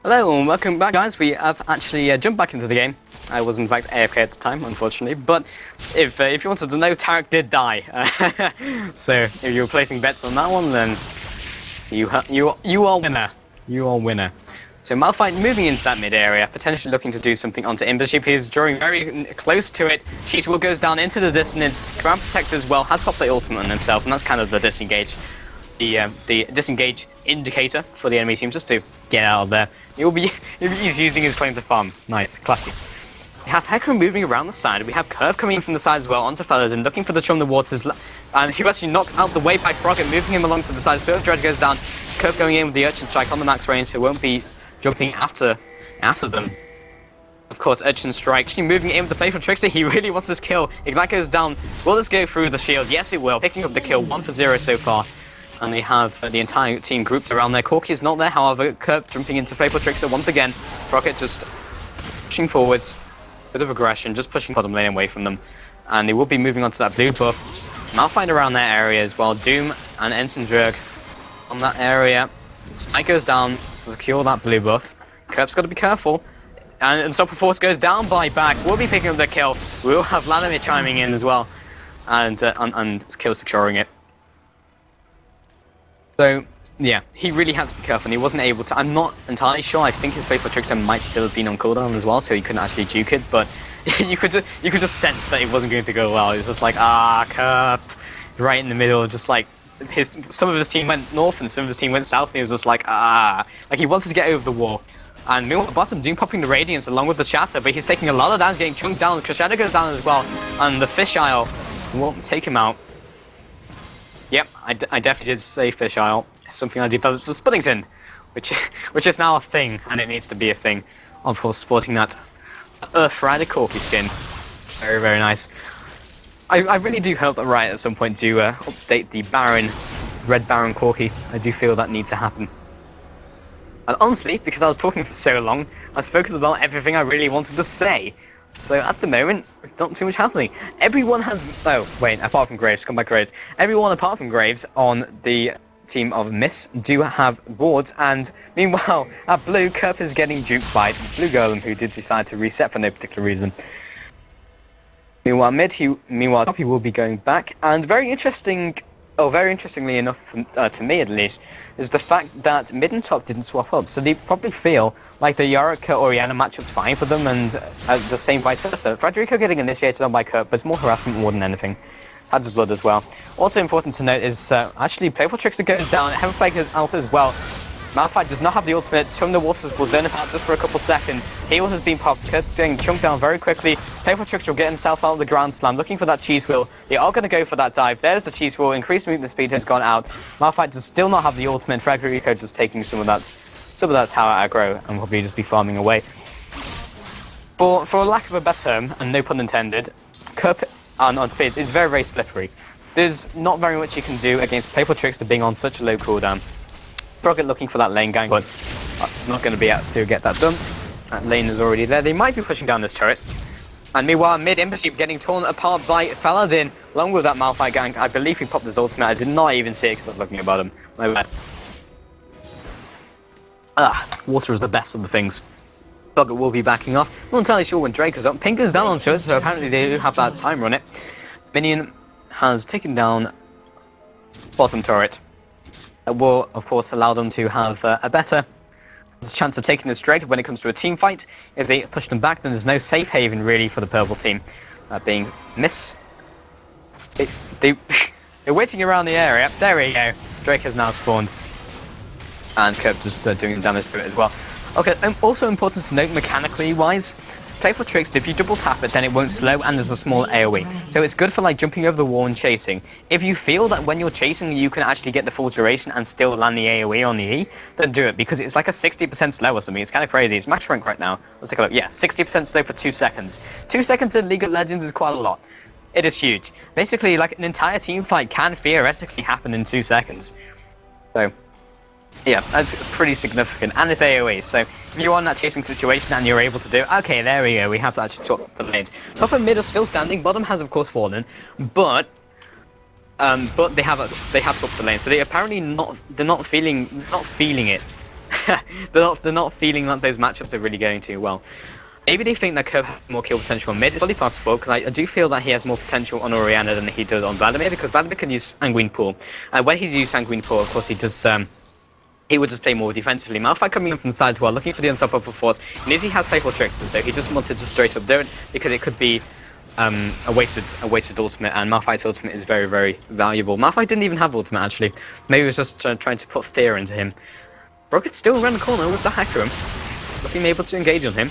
Hello and welcome back, guys. We have actually jumped back into the game. I was in fact AFK at the time, unfortunately. But if you wanted to know, Tarek did die. So if you were placing bets on that one, then you are winner. You are winner. So Malphite moving into that mid area, potentially looking to do something onto Imbership. He's drawing very close to it. Cheatable goes down into the dissonance. Ground Protect as well has popped the ultimate on himself, and that's kind of the disengage. The disengage indicator for the enemy team, just to get out of there. He's using his claim to farm. Nice, classy. We have Hecarim moving around the side. We have Curve coming in from the side as well onto Feathers and looking for the Chum the Waters. And he was actually knocked out the way by Frogget, moving him along to the side. Spirit Dredge goes down. Curve going in with the Urchin Strike on the max range, so won't be jumping after them. Of course, Urchin Strike actually moving in with the Playful Trickster. He really wants this kill. Ignite goes down. Will this go through the shield? Yes, it will. Picking up the kill, 1-0 so far. And they have the entire team grouped around there. Corki is not there, however, Kirk jumping into Playful Trickster once again. Rocket just pushing forwards, bit of aggression, just pushing bottom lane away from them. And they will be moving on to that blue buff. Malphite around that area as well. Doom and Entendrug on that area. Smite goes down to secure that blue buff. Kirk's got to be careful. And Unstoppable Force goes down by back. We'll be picking up the kill. We'll have Vladimir chiming in as well. And kill securing it. So, yeah, he really had to be careful and he wasn't able to. I'm not entirely sure. I think his Playful Trickster might still have been on cooldown as well, so he couldn't actually juke it, but you could just sense that it wasn't going to go well. It was just like, Curp, right in the middle, just like, some of his team went north and some of his team went south, and he was just like, like he wanted to get over the wall. And meanwhile at the bottom, Doom popping the Radiance along with the Shatter, but he's taking a lot of damage, getting chunked down. Crusader goes down as well, and the Fishile won't take him out. Yep, I definitely did say Fishile. Something I developed for Spuddington, which is now a thing, and it needs to be a thing. Of course, sporting that Earth Rider Corki skin. Very, very nice. I really do hope that Riot at some point do update the Baron, Red Baron Corki. I do feel that needs to happen. And honestly, because I was talking for so long, I've spoken about everything I really wanted to say. So at the moment, not too much happening. Everyone has... Oh, wait, apart from Graves, come back Graves. Everyone apart from Graves on the team of Miss do have wards, and meanwhile, at Blue, Kerp is getting duped by Blue Golem, who did decide to reset for no particular reason. Meanwhile, meanwhile, top, he will be going back, and very interestingly enough, to me at least, is the fact that mid and top didn't swap up. So they probably feel like the Yorika Oriana matchup's fine for them, and the same vice versa. Frederico getting initiated on by Kurt, but it's more harassment more than anything. Had his blood as well. Also important to note is actually Playful Trickster goes down. Heavenflake is out as well. Malphite does not have the ultimate. From the waters will zone him out just for a couple seconds. Heal has been popped. Kurt getting chunked down very quickly. Playful Trickster will get himself out of the ground slam, looking for that cheese wheel. They are going to go for that dive. There's the cheese wheel. Increased movement speed has gone out. Malphite does still not have the ultimate. Frederico just taking some of that tower aggro and probably just be farming away. For lack of a better term, and no pun intended, Kurt on Fizz is very, very slippery. There's not very much you can do against Playful Trickster being on such a low cooldown. Rocket looking for that lane gang, but not going to be able to get that done. That lane is already there. They might be pushing down this turret. And meanwhile, mid Imbersheep getting torn apart by Faladin, along with that Malphite gang. I believe he popped his ultimate. I did not even see it because I was looking at him. My bad. Water is the best of the things. Rocket will be backing off. Not entirely sure when Drake is up. Pink is down onto it, so apparently they do have that timer on it. Minion has taken down bottom turret. That will, of course, allow them to have a better chance of taking this Drake when it comes to a team fight. If they push them back, then there's no safe haven really for the purple team. Being miss. They're waiting around the area. There we go. Drake has now spawned. And Kerb just doing damage to it as well. Okay, also important to note mechanically wise, Playful Trickster, if you double tap it, then it won't slow, and there's a small AoE. So it's good for like jumping over the wall and chasing. If you feel that when you're chasing you can actually get the full duration and still land the AoE on the E, then do it, because it's like a 60% slow or something. It's kind of crazy. It's max rank right now. Let's take a look. Yeah, 60% slow for 2 seconds. 2 seconds in League of Legends is quite a lot. It is huge. Basically, like an entire team fight can theoretically happen in 2 seconds. So yeah, that's pretty significant, and it's AoE, so if you're on that chasing situation and you're able to do it, okay, there we go, we have to actually swap the lanes. Top and mid are still standing, bottom has of course fallen, but they have swapped the lane, so they apparently they're not feeling it. they're not feeling that those matchups are really going too well. Maybe they think that Kerb has more kill potential on mid. It's probably possible, because I do feel that he has more potential on Oriana than he does on Vladimir, because Vladimir can use Sanguine Pool. When he's used Sanguine Pool, of course he does. He would just play more defensively. Malphite coming in from the side as well, looking for the unstoppable force. Nizzy has Playful Trickster, so he just wanted to straight up do it, because it could be a wasted ultimate, and Malphite's ultimate is very, very valuable. Malphite didn't even have ultimate, actually. Maybe he was just trying to put fear into him. Rocket's still around the corner with the Hecarim, looking able to engage on him.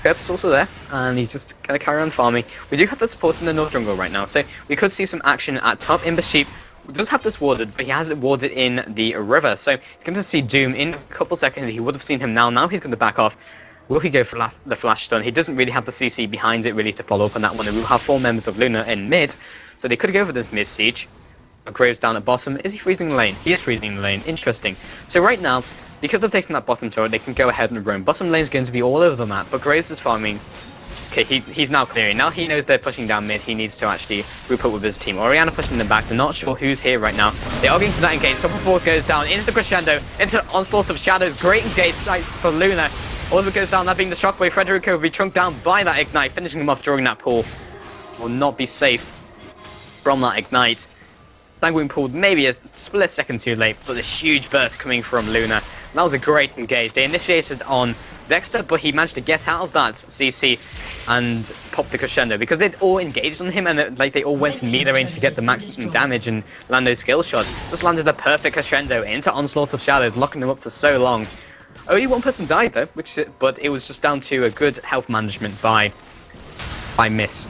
Kerb's also there, and he's just going to carry on farming. We do have the support in the North Jungle right now, so we could see some action at top. Imbersheep does have this warded, but he has it warded in the river, so he's going to see Doom in a couple seconds. He would have seen him now. Now he's going to back off. Will he go for the flash stun? He doesn't really have the CC behind it really to follow up on that one. And we'll have 4 members of Luna in mid, so they could go for this mid siege. Graves down at bottom. Is he freezing the lane? He is freezing the lane. Interesting. So right now, because they've taken that bottom turret, they can go ahead and roam. Bottom lane is going to be all over the map, but Graves is farming. Okay, he's now clearing. Now he knows they're pushing down mid. He needs to actually group up with his team. Oriana pushing them back. They're not sure who's here right now. They are going to that engage. Top of 4 goes down into the crescendo, into Onslaught of Shadows. Great engage for Luna. All of it goes down, that being the shockwave. Frederico will be chunked down by that ignite, finishing him off during that pull. Will not be safe from that ignite. Sanguine pulled maybe a split second too late, but a huge burst coming from Luna. That was a great engage. They initiated on Dexter, but he managed to get out of that CC and pop the crescendo, because they'd all engaged on him, and they all went in melee range to get the maximum damage and land those skill shots. Just landed a perfect crescendo into Onslaught of Shadows, locking them up for so long. Only one person died though, but it was just down to a good health management by Miss.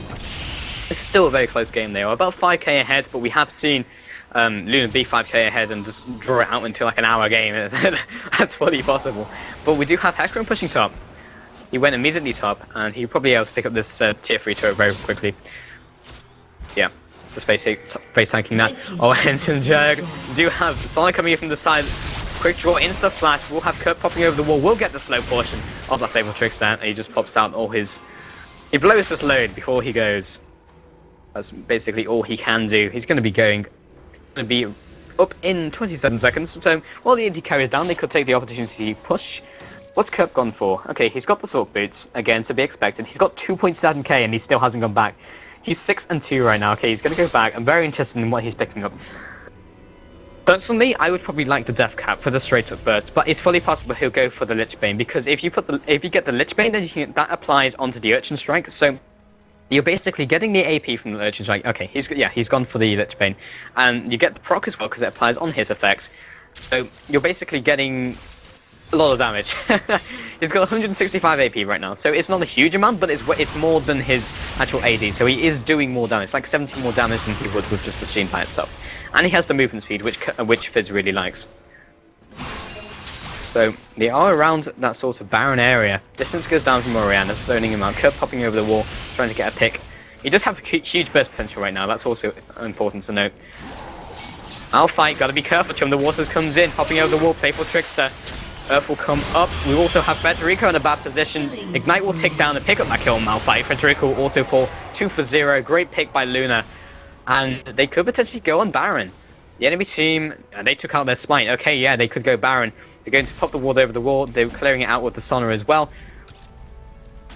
It's still a very close game. They are about 5k ahead, but we have seen Luna be 5k ahead and just draw it out into like an hour game. That's fully possible. But we do have Hecarim pushing top. He went immediately top, and he'll probably be able to pick up this tier 3 turret very quickly. Yeah, just face tanking that. Oh, Henson Jug. We do have Sonic coming in from the side. Quick draw into the flash. We'll have Kurt popping over the wall. We'll get the slow portion of that Playful Trickster, and he just pops out all his... He blows this load before he goes. That's basically all he can do. He's going to be up in 27 seconds. So while the AD carries down, they could take the opportunity to push What's Kerp gone for? Okay, he's got the Sork Boots, again, to be expected. He's got 2.7k and he still hasn't gone back. He's 6-2 right now. Okay, he's going to go back. I'm very interested in what he's picking up. Personally, I would probably like the Death Cap for the straight up burst, but it's fully possible he'll go for the Lich Bane, because if you get the Lich Bane, then that applies onto the Urchin Strike, so you're basically getting the AP from the Urchin Strike. Okay, he's gone for the Lich Bane, and you get the proc as well because it applies on his effects. So you're basically getting a lot of damage. He's got 165 AP right now, so it's not a huge amount, but it's more than his actual AD, so he is doing more damage, like 17 more damage than he would with just the Sheen by itself. And he has the movement speed, which Fizz really likes. So they are around that sort of barren area. Distance goes down from Orianna, zoning him out. Kurt popping over the wall, trying to get a pick. He does have a huge burst potential right now, that's also important to note. I'll fight, gotta be careful. Chum the Waters comes in, hopping over the wall, playful Trickster. Earth will come up. We also have Federico in a bad position. Ignite will tick down and pick up that kill on Malphite. Federico will also fall 2 for 0. Great pick by Luna. And they could potentially go on Baron. The enemy team, they took out their Smite. Okay, yeah, they could go Baron. They're going to pop the ward over the wall. They're clearing it out with the Sonar as well.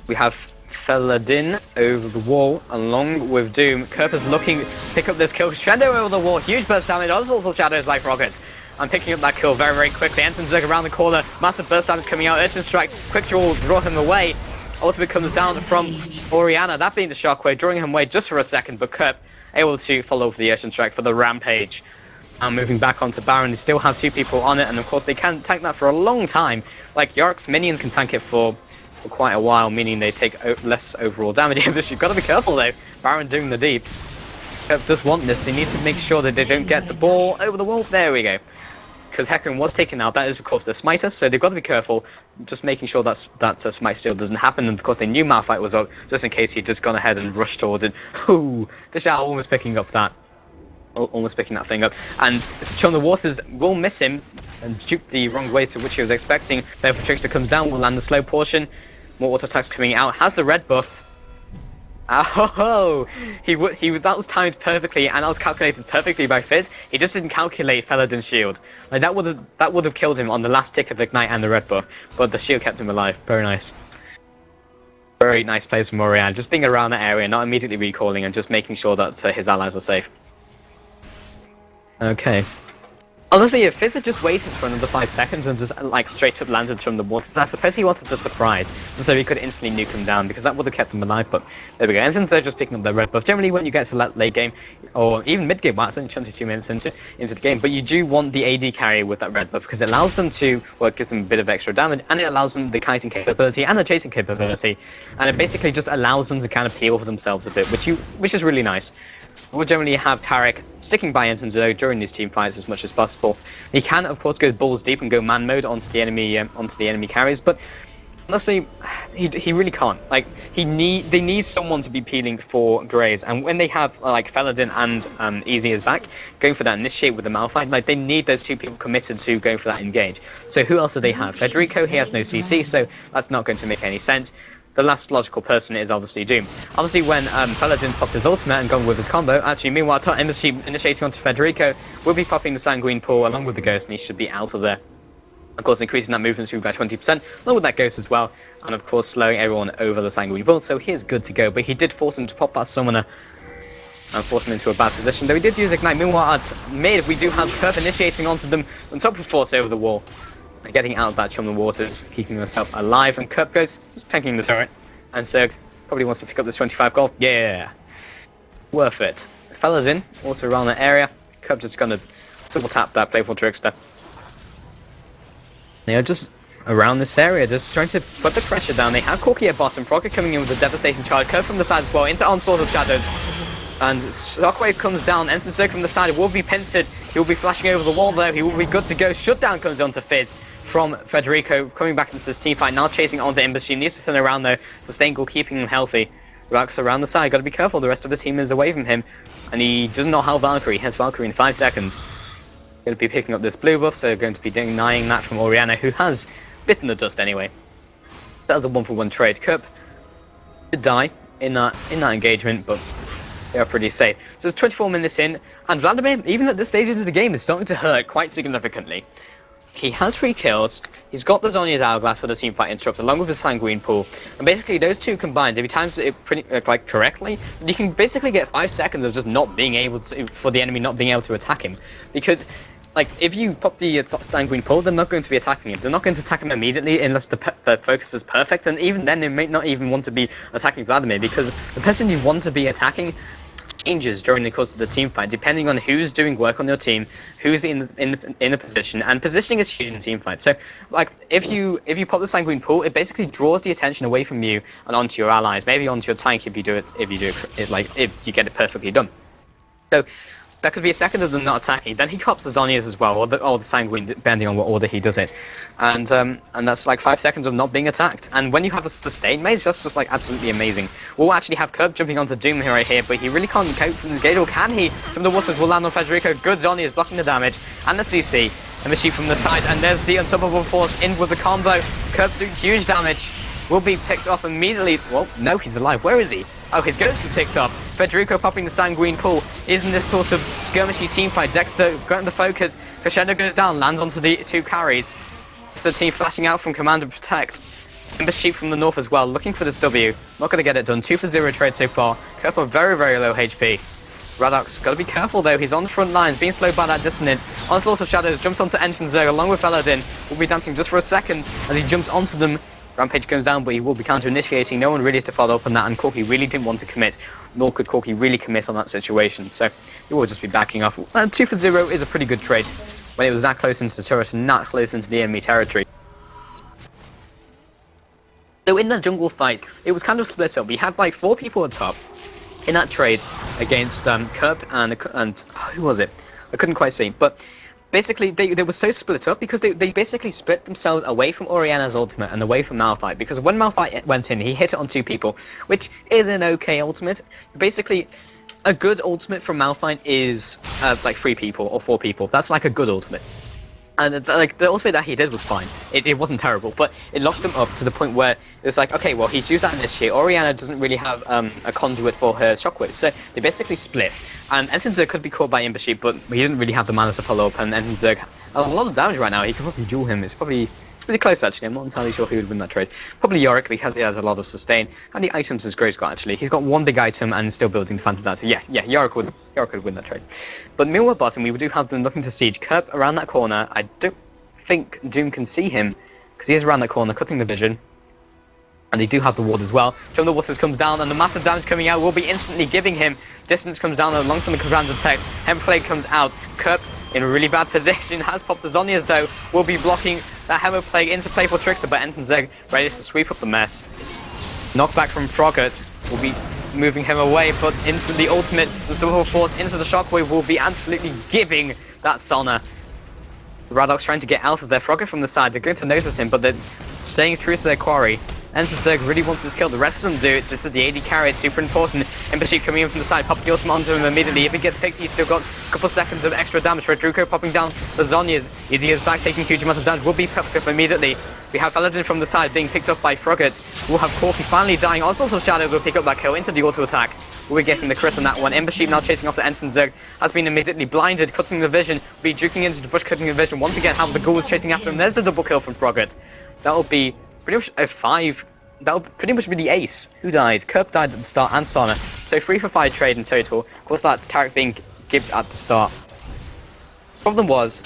We have Feladin over the wall, along with Doom. Kerper's looking to pick up this kill. Shadow over the wall. Huge burst damage. Also Shadow's life rockets. I'm picking up that kill very quickly. Ensign Zerg around the corner. Massive burst damage coming out. Urchin Strike. Quick draw will draw him away. Ultimate comes down from Orianna. That being the shockwave, drawing him away just for a second. But Kerp able to follow up the Urchin Strike for the Rampage. And moving back onto Baron. They still have 2 people on it. And of course they can tank that for a long time. Like Yorick's minions can tank it for quite a while, meaning they take less overall damage. You've got to be careful though. Baron doing the deeps. Kerp does want this. They need to make sure that they don't get the ball over the wall. There we go. Because Hecarim was taken out, that is of course the Smiter, so they've got to be careful, just making sure that Smite steal doesn't happen, and of course they knew Malphite was up, just in case he'd just gone ahead and rushed towards it. Ooh, the Shao almost picking up that. Almost picking that thing up, and Chum the Waters will miss him, and juke the wrong way to which he was expecting. Therefore Trickster comes down, will land the slow portion, more auto attacks coming out, has the red buff. Oh, that was timed perfectly, and that was calculated perfectly by Fizz. He just didn't calculate Feladin's shield. Like that would have killed him on the last tick of Ignite and the red buff, but the shield kept him alive. Very nice. Very nice plays from Orianna, just being around that area, not immediately recalling, and just making sure that his allies are safe. Okay. Honestly, if Fizz had just waited for another 5 seconds and just like straight up landed from the waters, I suppose he wanted the surprise, just so he could instantly nuke him down, because that would have kept him alive, but there we go. And since they're just picking up their red buff, generally when you get to late game, or even mid game, well, it's only 22 minutes into the game, but you do want the AD carry with that red buff, because it allows them to, well, it gives them a bit of extra damage, and it allows them the kiting capability and the chasing capability, and it basically just allows them to kind of peel for themselves a bit, which is really nice. We'll generally have Tarek sticking by Ensign Zerg during these team fights as much as possible. He can, of course, go balls deep and go man mode onto the enemy carries, but honestly, he really can't. Like they need someone to be peeling for Greys, and when they have like Feladin and Easy is back, going for that initiate with the Malphite, like they need those 2 people committed to going for that engage. So who else do they have? Federico, he has no CC, so that's not going to make any sense. The last logical person is obviously Doom. Obviously, when Paladin popped his ultimate and gone with his combo, actually, meanwhile, initiating onto Federico, will be popping the Sanguine Pool along with the Ghost, and he should be out of there. Of course, increasing that movement speed by 20%, along with that Ghost as well, and of course, slowing everyone over the Sanguine Pool, so he is good to go, but he did force him to pop that Summoner and force him into a bad position, though he did use Ignite. Meanwhile, at mid, we do have Kerp initiating onto them on top of Force over the wall. Getting out of that Chum the Waters, keeping himself alive, and Kerp goes just tanking the turret. And Zerg probably wants to pick up this 25 gold. Yeah, worth it. Fella's in, also around that area. Kerp just gonna double tap that playful Trickster. They are just around this area, just trying to put the pressure down. They have Corki at bottom, Procket coming in with a devastating charge. Kerp from the side as well, into Onslaught of Shadows. And Shockwave comes down, Ensign Zerg from the side, will be pincered. He will be flashing over the wall though, he will be good to go. Shutdown comes onto Fizz from Federico, coming back into this team fight, now chasing onto Ember. She needs to turn around though, sustain goal, keeping him healthy. Rax around the side, gotta be careful, the rest of the team is away from him. And he does not have Valkyrie, he has Valkyrie in 5 seconds. Going to be picking up this blue buff, so going to be denying that from Orianna, who has bitten the dust anyway. That was a 1-for-1 trade. Kerp did die in that engagement, but they are pretty safe. So it's 24 minutes in, and Vladimir, even at this stage of the game, is starting to hurt quite significantly. He has 3 kills. He's got the Zhonya's Hourglass for the teamfight interrupt, along with his Sanguine Pool. And basically, those two combined, if you times it pretty like correctly, you can basically get 5 seconds of just not being able to, for the enemy not being able to attack him. Because, like, if you pop the Sanguine Pool, they're not going to be attacking him. They're not going to attack him immediately unless the focus is perfect. And even then, they may not even want to be attacking Vladimir, because the person you want to be attacking changes during the course of the team fight, depending on who's doing work on your team, who's in a position, and positioning is huge in a team fight. So, like, if you pop the Sanguine Pool, it basically draws the attention away from you and onto your allies, maybe onto your tank if you do it like if you get it perfectly done. So that could be a second of them not attacking. Then he cops the Zhonya's as well, or the Sanguine, depending on what order he does it. And that's like 5 seconds of not being attacked. And when you have a sustained mage, that's just like absolutely amazing. We'll actually have Curb jumping onto Doom here right here, but he really can't cope from the gate, or can he? From the waters will land on Federico. Good Zhonya is blocking the damage, and the CC, and the sheep from the side, and there's the unstoppable force in with the combo. Curb doing huge damage. Will be picked off immediately. Well, no, he's alive. Where is he? Oh, his ghost was picked up. Federico popping the Sanguine Pool. Isn't this sort of skirmishy teamfight? Dexter got the focus. Crescendo goes down, lands onto the 2 carries. It's the team flashing out from Command and Protect. Timber Sheep from the north as well, looking for this W. Not going to get it done. 2 for 0 trade so far. Kerp very, very low HP. Radok's got to be careful though. He's on the front lines, being slowed by that Dissonance. Onslaught of Shadows jumps onto Entenzer along with Veladin. Will be dancing just for a second as he jumps onto them. Rampage goes down, but he will be counter-initiating. No one really to follow up on that, and Corki really didn't want to commit, nor could Corki really commit on that situation. So he will just be backing off. 2 for 0 is a pretty good trade when it was that close into the turret and that close into the enemy territory. So in the jungle fight, it was kind of split up. We had like 4 people at top in that trade against Kerp and who was it? I couldn't quite see, but basically, they were so split up because they basically split themselves away from Orianna's ultimate and away from Malphite. Because when Malphite went in, he hit it on 2 people, which is an okay ultimate. Basically, a good ultimate from Malphite is like 3 people or 4 people. That's like a good ultimate. And like the ultimate that he did was fine. It wasn't terrible, but it locked them up to the point where it's like, okay, well, he's used that initiate. Orianna doesn't really have a conduit for her shockwave, so they basically split. And Entenzer could be caught by Ember Sheep, but he doesn't really have the mana to follow up. And Entenzer a lot of damage right now. He could probably duel him. It's pretty close actually. I'm not entirely sure who would win that trade. Probably Yorick, because he has a lot of sustain. And the items his Grave's got actually. He's got 1 big item and still building the Phantom Dancer. Yeah, Yorick would win that trade. But meanwhile, bottom, we do have them looking to siege Kerp around that corner. I don't think Doom can see him because he is around that corner, cutting the vision. And they do have the ward as well. From the waters comes down, and the massive damage coming out will be instantly giving him. Distance comes down along from the Command Attack. Hemorrhage comes out. Kerp in a really bad position. Has popped the Zhonya's though. Will be blocking that Hemorrhage into play for Trickster, but Entenzeg ready to sweep up the mess. Knockback from Frogget will be moving him away, but into the ultimate, the Silver Force into the Shockwave will be absolutely giving that Sona. The Radok's trying to get out of there. Frogget from the side. They're going to notice him, but they're staying true to their quarry. Entenzer really wants this kill. The rest of them do it. This is the AD carry. It's super important. Ember Sheep coming in from the side. Pops the ultimate onto him immediately. If he gets picked, he's still got a couple seconds of extra damage. Federico popping down the Zhonya's. Easy is back, taking huge amounts of damage. Will be picked up immediately. We have Paladin from the side being picked up by Frogget. We'll have Corki finally dying. All sorts of shadows will pick up that kill into the auto attack. We'll be getting the crit on that one. Ember Sheep now chasing after Entenzer. Has been immediately blinded, cutting the vision. Will be juking into the bush, cutting the vision. Once again, have the ghouls chasing after him. There's the double kill from Frogget. That'll be pretty much a 5. That'll pretty much be the ace. Who died? Kerp died at the start and Sona. So 3 for 5 trade in total. Of course, that's Tarek being given at the start. Problem was,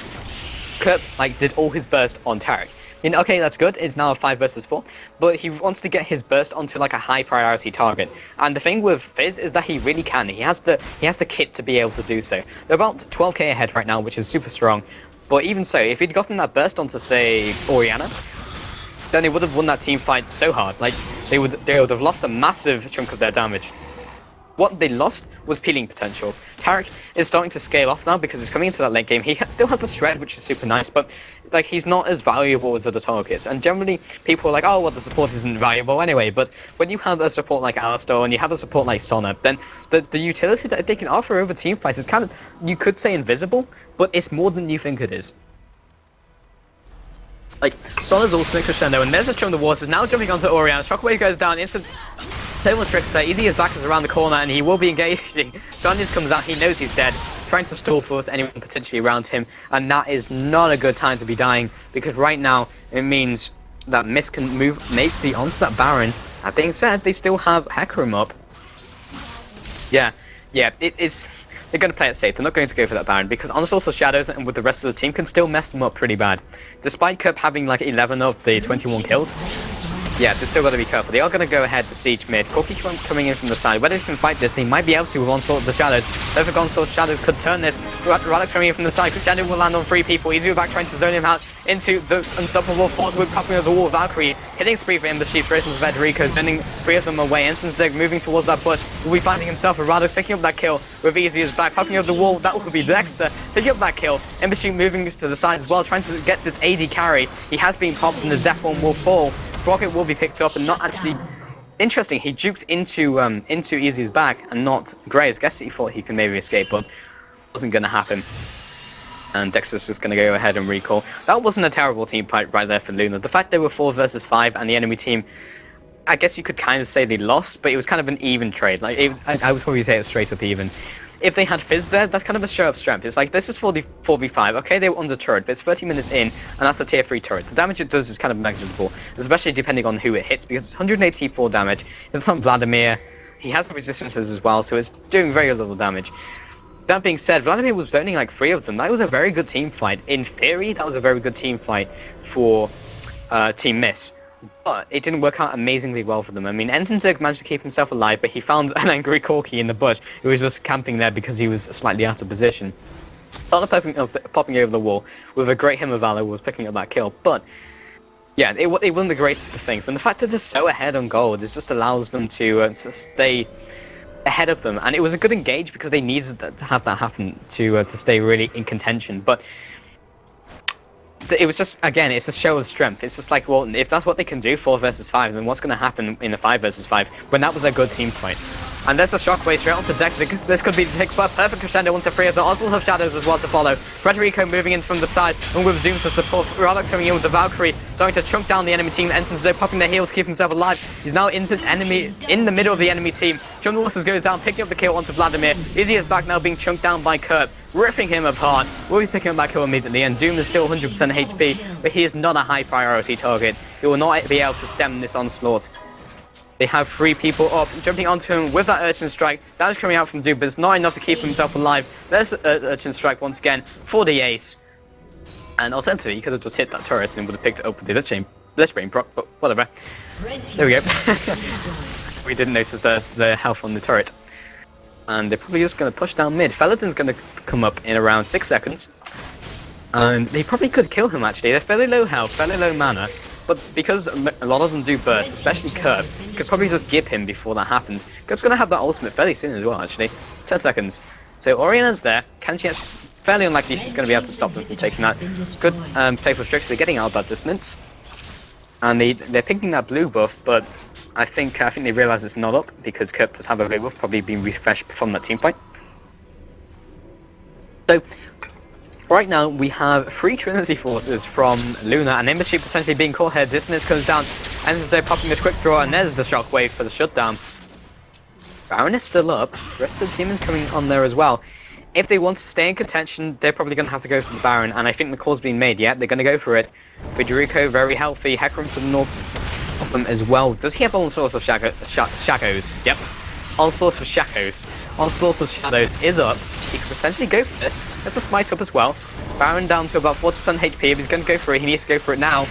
Kerp did all his burst on Tarek. Okay, that's good. It's now a 5 versus 4, but he wants to get his burst onto like a high priority target. And the thing with Fizz is that he really can. He has the kit to be able to do so. They're about 12k ahead right now, which is super strong. But even so, if he'd gotten that burst onto say Orianna, then they would have won that team fight so hard. Like they would have lost a massive chunk of their damage. What they lost was peeling potential. Tarek is starting to scale off now because he's coming into that late game. He still has the shred, which is super nice, but like he's not as valuable as other targets. And generally, people are like, oh, well, the support isn't valuable anyway. But when you have a support like Alistar and you have a support like Sona, then the utility that they can offer over team fights is kind of, you could say, invisible, but it's more than you think it is. Like, Sona's ultimate crescendo, and there's a Chum the Waters now jumping onto Orianna. Shockwave goes down, instant Thermal Trickster. Easy as back is around the corner, and he will be engaging. Zhonya's comes out, he knows he's dead. trying to stall force anyone potentially around him, and that is not a good time to be dying, because right now it means that Mist can move maybe onto that Baron. That being said, they still have Hecarim up. Yeah, it's... They're going to play it safe. They're not going to go for that Baron, because Onslaught of Shadows and with the rest of the team can still mess them up pretty bad. Despite Kerp having like 11 of the 21 kills, yeah, they're still got to be careful. They are going to go ahead to siege mid. Corki coming in from the side. Whether they can fight this, they might be able to with Onslaught of the Shadows. Perfect Onslaught of Shadows could turn this. Radix coming in from the side. Crescendo will land on 3 people. Easy back trying to zone him out into the unstoppable force with popping of the wall. Valkyrie hitting spree for him. The Chief Rations of Federico sending 3 of them away. Ensign Zerg moving towards that bush. Will be finding himself. Radix picking up that kill with Easy as back. Popping over the wall. That will be Dexter picking up that kill. Embassy moving to the side as well, trying to get this AD carry. He has been popped and his death one will fall. Rocket will be picked up and not actually... Interesting, he juked into Easy's back and not Graves. Guess he thought he could maybe escape, but wasn't going to happen. And Dexter's just going to go ahead and recall. That wasn't a terrible team fight right there for Luna. The fact they were 4 versus 5 and the enemy team, I guess you could kind of say they lost, but it was kind of an even trade. Like I would probably say it's straight up even. If they had Fizz there, that's kind of a show of strength. It's like, this is 4v5, okay, they were under turret, but it's 30 minutes in, and that's a tier 3 turret. The damage it does is kind of negligible, especially depending on who it hits, because it's 184 damage. It's on Vladimir, he has the resistances as well, so it's doing very little damage. That being said, Vladimir was zoning like 3 of them. That was a very good team fight. In theory, that was a very good team fight for Team Miss. But it didn't work out amazingly well for them. I mean, Ensign Zerg managed to keep himself alive, but he found an angry Corki in the bush who was just camping there because he was slightly out of position. Started popping over the wall with a great Hymn of Valor, was picking up that kill. But yeah, it wasn't the greatest of things. And the fact that they're so ahead on gold, it just allows them to stay ahead of them. And it was a good engage because they needed to have that happen to stay really in contention. But it was just, again, it's a show of strength. It's just like, well, if that's what they can do, 4 versus 5, then what's going to happen in a 5 versus 5 when that was a good team fight? And there's a shockwave straight onto Dex. This could be the pick, but perfect crescendo onto 3 of the Oscils of Shadows as well to follow. Federico moving in from the side, and with Doom to support. Radix coming in with the Valkyrie, starting to chunk down the enemy team. Ensign Zerg popping the heal to keep himself alive. He's now in the middle of the enemy team. John Waters goes down, picking up the kill onto Vladimir. Izzy is back now, being chunked down by Kurt, ripping him apart. We'll be picking up that kill immediately, and Doom is still 100% HP, but he is not a high priority target. He will not be able to stem this onslaught. They have 3 people up, jumping onto him with that Urchin Strike. Damage coming out from Doom, but it's not enough to keep himself alive. There's Urchin Strike once again for the ace. And alternatively, he could have just hit that turret and would have picked it up with the Blitzbrain proc, but whatever. There we go. We didn't notice the health on the turret. And they're probably just going to push down mid. Felidin's going to come up in around 6 seconds. And they probably could kill him actually. They're fairly low health, fairly low mana. But because a lot of them do burst, especially Kerp, could probably just give him before that happens. Kerp's going to have that ultimate fairly soon as well, actually. 10 seconds. So Oriana's there. Can she actually... Fairly unlikely she's going to be able to stop them from taking that. Good playful tricks. They're getting out of that distance. And they're picking that blue buff, but I think they realise it's not up, because Kerp does have a blue buff, probably being refreshed from that team fight. So... right now, we have 3 Trinity forces from Luna, and Embassy potentially being caught here. Dissonance comes down, and they're popping a quick draw, and there's the shockwave for the shutdown. Baron is still up. The rest of the team is coming on there as well. If they want to stay in contention, they're probably going to have to go for the Baron, and I think the call's been made. Yeah, they're going to go for it. Federico, very healthy. Hecarim to the north of them as well. Does he have all sorts of Shackos? Yep. All sorts of Shackos. All sorts of Shadows is up. He could potentially go for this. There's a smite up as well. Baron down to about 40% HP. If he's going to go for it, he needs to go for it now.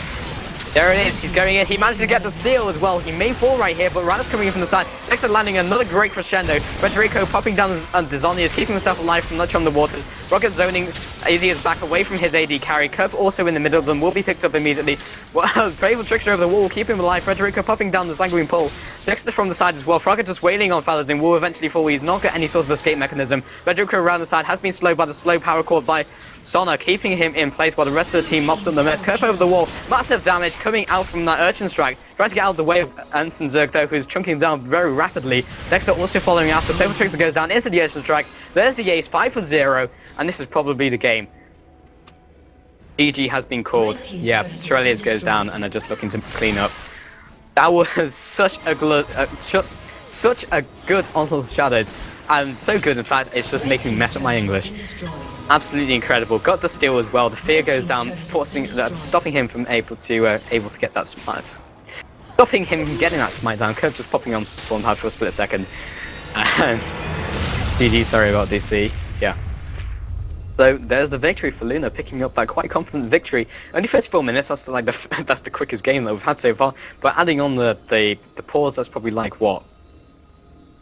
There it is. He's going in. He managed to get the steal as well. He may fall right here, but Radis coming in from the side. Dexter landing another great crescendo. Federico popping down the Zhonya's, keeping himself alive from Nudge on the waters. Rocket zoning. Izzy is back away from his AD carry. Kerp also in the middle of them, will be picked up immediately. Well, playful trickster over the wall, keep him alive. Federico popping down the Sanguine pole. Dexter from the side as well. Rocket just wailing on Faladin, will eventually fall. He's not got any sort of escape mechanism. Federico around the side has been slowed by the slow power cord by Sona, keeping him in place while the rest of the team mops up the mess. Kerp over the wall, massive damage coming out from that Urchin Strike. Trying to get out of the way of Anton Zerg though, who's chunking down very rapidly. Dexter also following after. Playful Trickster goes down into the Urchin Strike. There's the ace, 5-0, and this is probably the game. GG has been called. Yeah, Shirley's goes down and are just looking to clean up. That was such a good Onslaught of Shadows. And so good, in fact, it's just making me mess up my English. Absolutely incredible. Got the steal as well. The fear goes down, stopping him from able to get that smite. Stopping him from getting that smite down. Curve just popping on spawn pad for a split second. And GG, sorry about DC. Yeah. So there's the victory for Luna, picking up that quite confident victory. Only 34 minutes. That's like that's the quickest game that we've had so far. But adding on the pause, that's probably like what?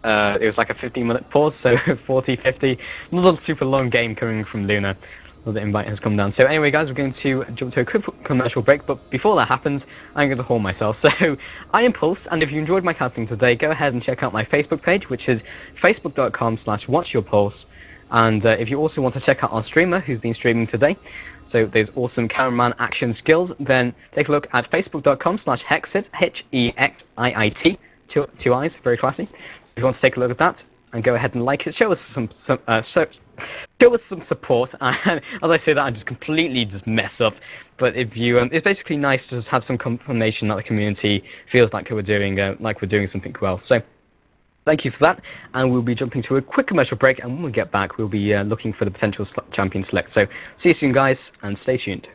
It was like a 15-minute pause, so 40, 50. Not a super long game coming from Luna. Well, the invite has come down. So anyway, guys, we're going to jump to a quick commercial break, but before that happens, I'm going to haul myself. So, I am Pulse, and if you enjoyed my casting today, go ahead and check out my Facebook page, which is facebook.com/watchyourpulse. And if you also want to check out our streamer, who's been streaming today, so there's awesome cameraman action skills, then take a look at facebook.com/hexit, HEXIIT, two eyes, very classy. So if you want to take a look at that, and go ahead and like it, show us some support. As I say that, I just completely mess up. But if you, it's basically nice to just have some confirmation that the community feels like we're doing something well. So thank you for that, and we'll be jumping to a quick commercial break. And when we get back, we'll be looking for the potential champion select. So see you soon, guys, and stay tuned.